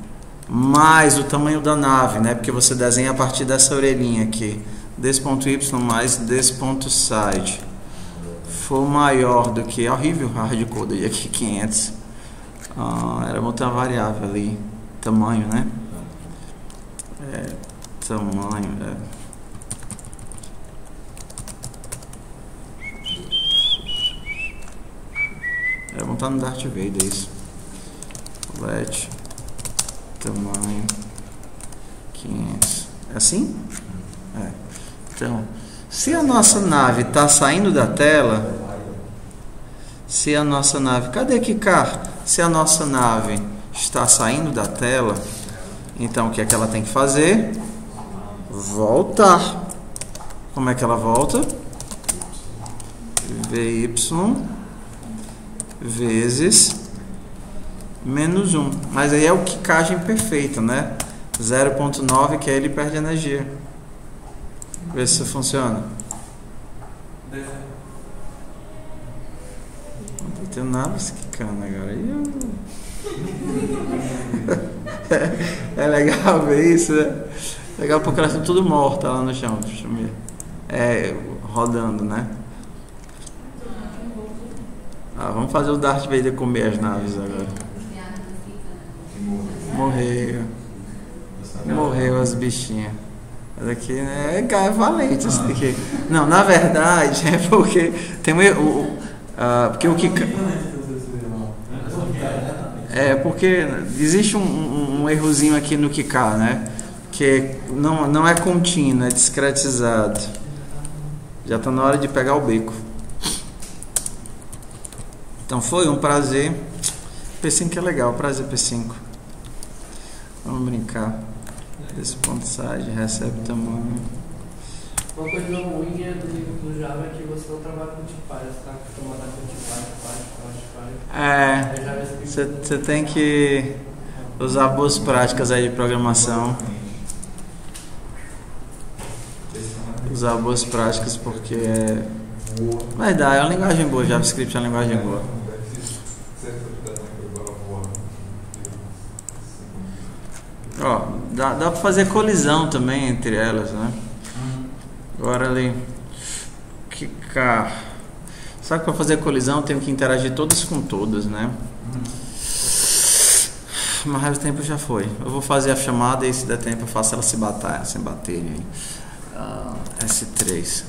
mais o tamanho da nave, né? Porque você desenha a partir dessa orelhinha aqui. Desse ponto Y mais desse ponto side for maior do que... horrível hardcode aqui, 500. Era botar uma variável ali. Tamanho, né? Tamanho, Era montar no Darth Vader isso. Let tamanho 500. É assim? Então, se a nossa nave está saindo da tela, se a nossa nave, cadê Kikar? Se a nossa nave está saindo da tela, então o que é que ela tem que fazer? Voltar. Como é que ela volta? VY vezes menos 1. Mas aí é o quicagem perfeito, né? 0.9, que aí ele perde energia. Vê se isso funciona. Não tô tendo nada se quicando agora. É legal ver isso, né? Legal porque elas estão tudo mortas lá no chão. Deixa eu ver. Rodando, né? Vamos fazer o Darth Vader comer as naves agora. Morreu as bichinhas. Mas aqui, né, é valente isso daqui. Não, na verdade é porque tem um erro. Porque o que. É porque existe um errozinho aqui no Kika, né? Que não é contínuo, é discretizado. Já está na hora de pegar o beco. Então foi um prazer. P5 é legal, prazer P5. Vamos brincar. Esse ponto side recebe tamanho. Uma coisa ruim é do livro do Java é que você não trabalha com tipário, você está acostumado com tipário. Você tem que usar boas práticas aí de programação. Usar boas práticas porque vai dar, é uma linguagem boa, JavaScript é uma linguagem boa. Ó, dá pra fazer colisão também entre elas, né? Agora ali, Kika. Só que para fazer colisão eu tenho que interagir todas com todas, né? Mas o tempo já foi. Eu vou fazer a chamada e se der tempo eu faço elas se baterem. S3.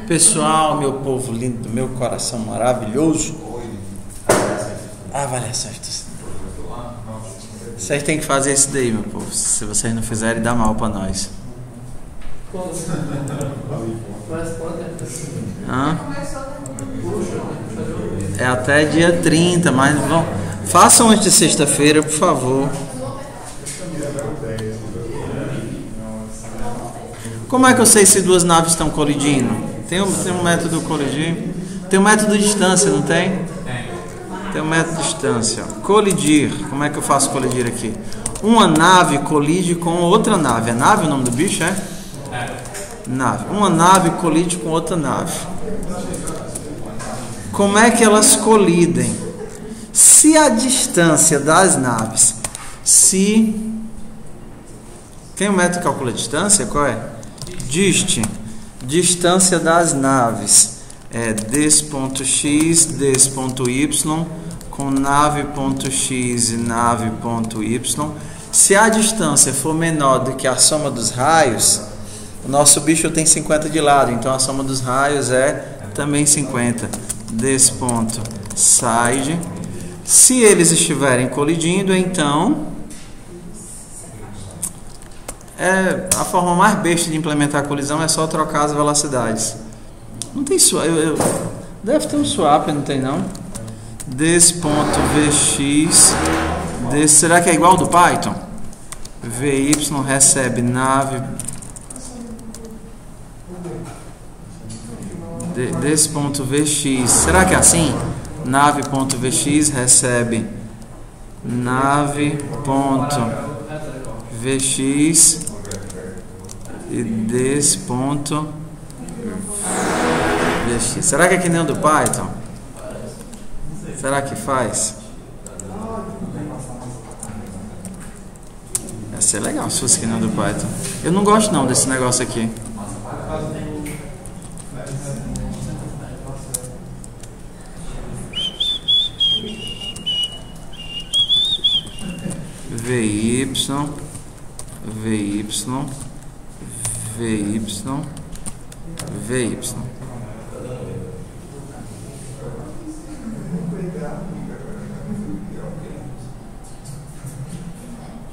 Pessoal, meu povo lindo, meu coração maravilhoso. Avaliações. Vocês têm que fazer isso daí, meu povo. Se vocês não fizerem, dá mal pra nós. Hã? É até dia 30, mas façam antes de sexta-feira, por favor. Como é que eu sei se duas naves estão colidindo? Tem um método colidir. Tem um método de distância, não tem? Tem um método de distância. Colidir. Como é que eu faço colidir aqui? Uma nave colide com outra nave. É nave o nome do bicho, é? Nave. Uma nave colide com outra nave. Como é que elas colidem? Se a distância das naves, tem um método que calcula a distância? Qual é? Distância das naves é des.x, des.y com nave.x e nave.y. Se a distância for menor do que a soma dos raios, o nosso bicho tem 50 de lado, então a soma dos raios é também 50. Des.side. Se eles estiverem colidindo, então a forma mais besta de implementar a colisão é só trocar as velocidades. Não tem swap. Deve ter um swap, não tem não? Des.vx. Será que é igual ao do Python? Vy recebe nave. Des.vx. Será que é assim? Nave.vx recebe nave.vx e des.vx. Será que é que nem o do Python? Será que faz? Ia ser legal se fosse que nem o do Python. Eu não gosto não desse negócio aqui. Vy VY, VY, VY.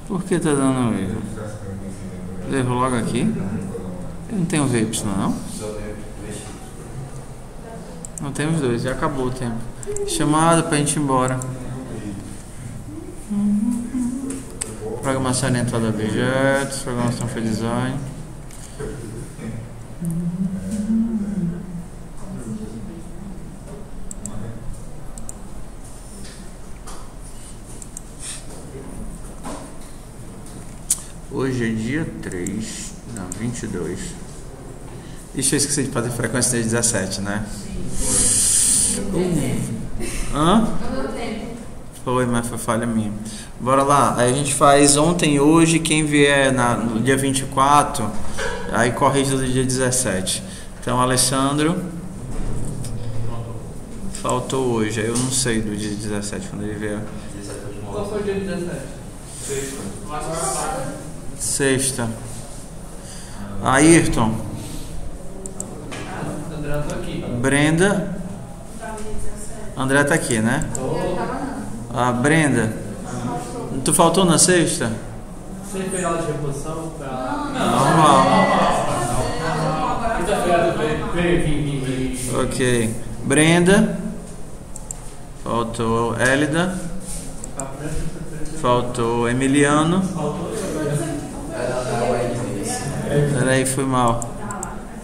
Por que tá dando erro? Erro logo aqui? Eu não tenho VY, não? Não temos dois, já acabou o tempo. Chamada pra gente ir embora. Programação orientada a objetos, programação for design. Hoje é dia 3, não, 22. Ixi, eu esqueci de fazer frequência desde 17, né? Hã? Foi, mas foi falha minha. Bora lá, aí a gente faz ontem e hoje, quem vier no dia 24, aí corrige do dia 17. Então, Alessandro, faltou hoje, aí eu não sei do dia 17, quando ele vier. Qual foi o dia 17? Sexta. Ayrton. André, eu tô aqui. Brenda. André tá aqui, né? A Brenda. Tu faltou na sexta? Você fez aula de reposição? Normal. Quinta-feira vem. Ok. Brenda. Faltou Hélida. Faltou Emiliano. Peraí, foi mal.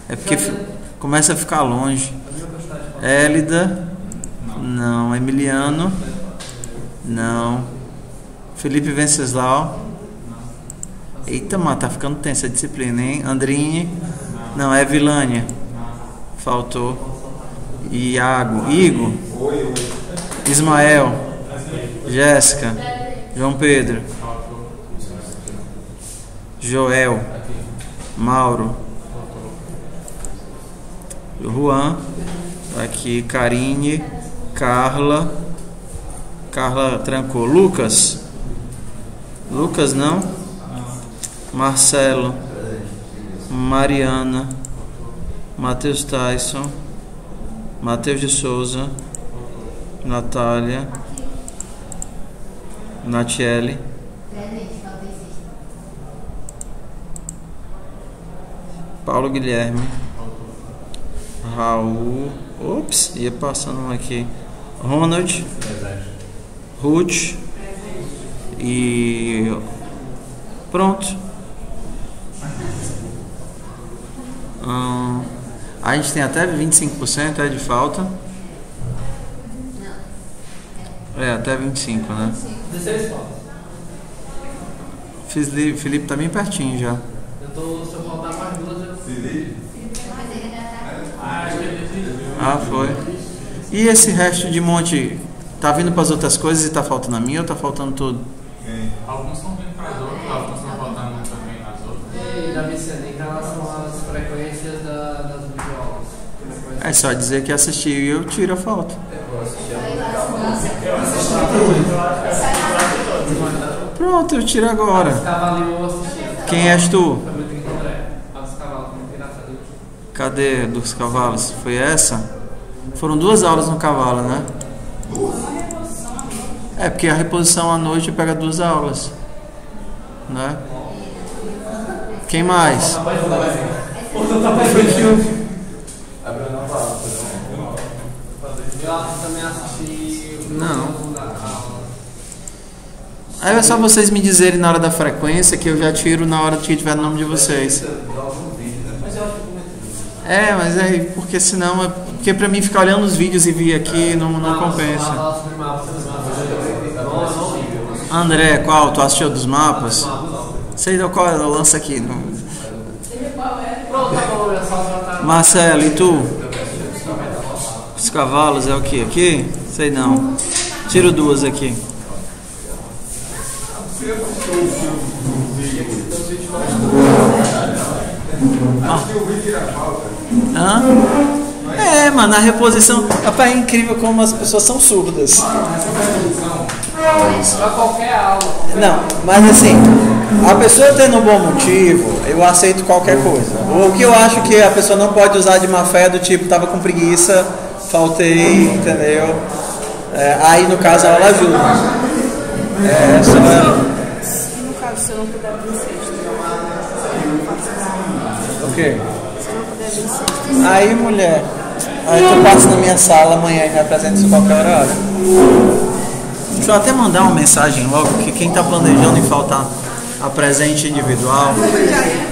É porque começa a ficar longe. Hélida. Não. Emiliano. Não. Felipe Venceslau. Eita, mano, tá ficando tensa a disciplina, hein? Andrini. Não, é Vilânia. Faltou. Iago. Igor. Ismael. Jéssica. João Pedro. Joel. Mauro. Juan. Aqui, Karine. Carla. Carla trancou. Lucas. Lucas não. Marcelo. Mariana. Matheus Tyson. Matheus de Souza. Natália. Natiele. Paulo Guilherme. Raul. Ops, ia passando um aqui. Ronald. Ruth. E pronto. A gente tem até 25% de falta. É, até 25, né? 16 faltas. Felipe tá bem pertinho já. Se eu faltar mais duas, eu... Foi. E esse resto de monte tá vindo para as outras coisas e tá faltando a minha ou tá faltando tudo? Alguns estão vindo para as outras, alguns estão faltando também nas outras. E da Vicente, em relação às frequências das videoaulas? É só dizer que assistiu e eu tiro a falta. Pronto, eu tiro agora. Quem és tu? Cadê dos cavalos? Foi essa? Foram 2 aulas no cavalo, né? É, porque a reposição à noite pega 2 aulas, né? Quem mais? Não. Aí é só vocês me dizerem na hora da frequência que eu já tiro na hora que tiver o nome de vocês. É, mas é porque senão é porque pra mim ficar olhando os vídeos e vir aqui não compensa. André, qual? Tu assistiu dos mapas? Sei qual é o lance aqui. Não. Marcelo, e tu? Os cavalos é o que? Aqui? Sei não. Tiro 2 aqui. É, mano, a reposição. Rapaz, é incrível como as pessoas são surdas. Pra qualquer aula. Não, mas assim, A pessoa tendo um bom motivo, eu aceito qualquer coisa. O que eu acho que a pessoa não pode usar de má fé, do tipo, tava com preguiça, faltei, entendeu? Aí no caso a aula ajuda. Só E no caso, se eu não puder vir sexta? o quê? Se eu não puder vir sexta? Aí, mulher, aí tu passa na minha sala amanhã e me apresenta isso a qualquer horário. Deixa eu até mandar uma mensagem logo, que quem tá planejando em faltar a presente individual. Não.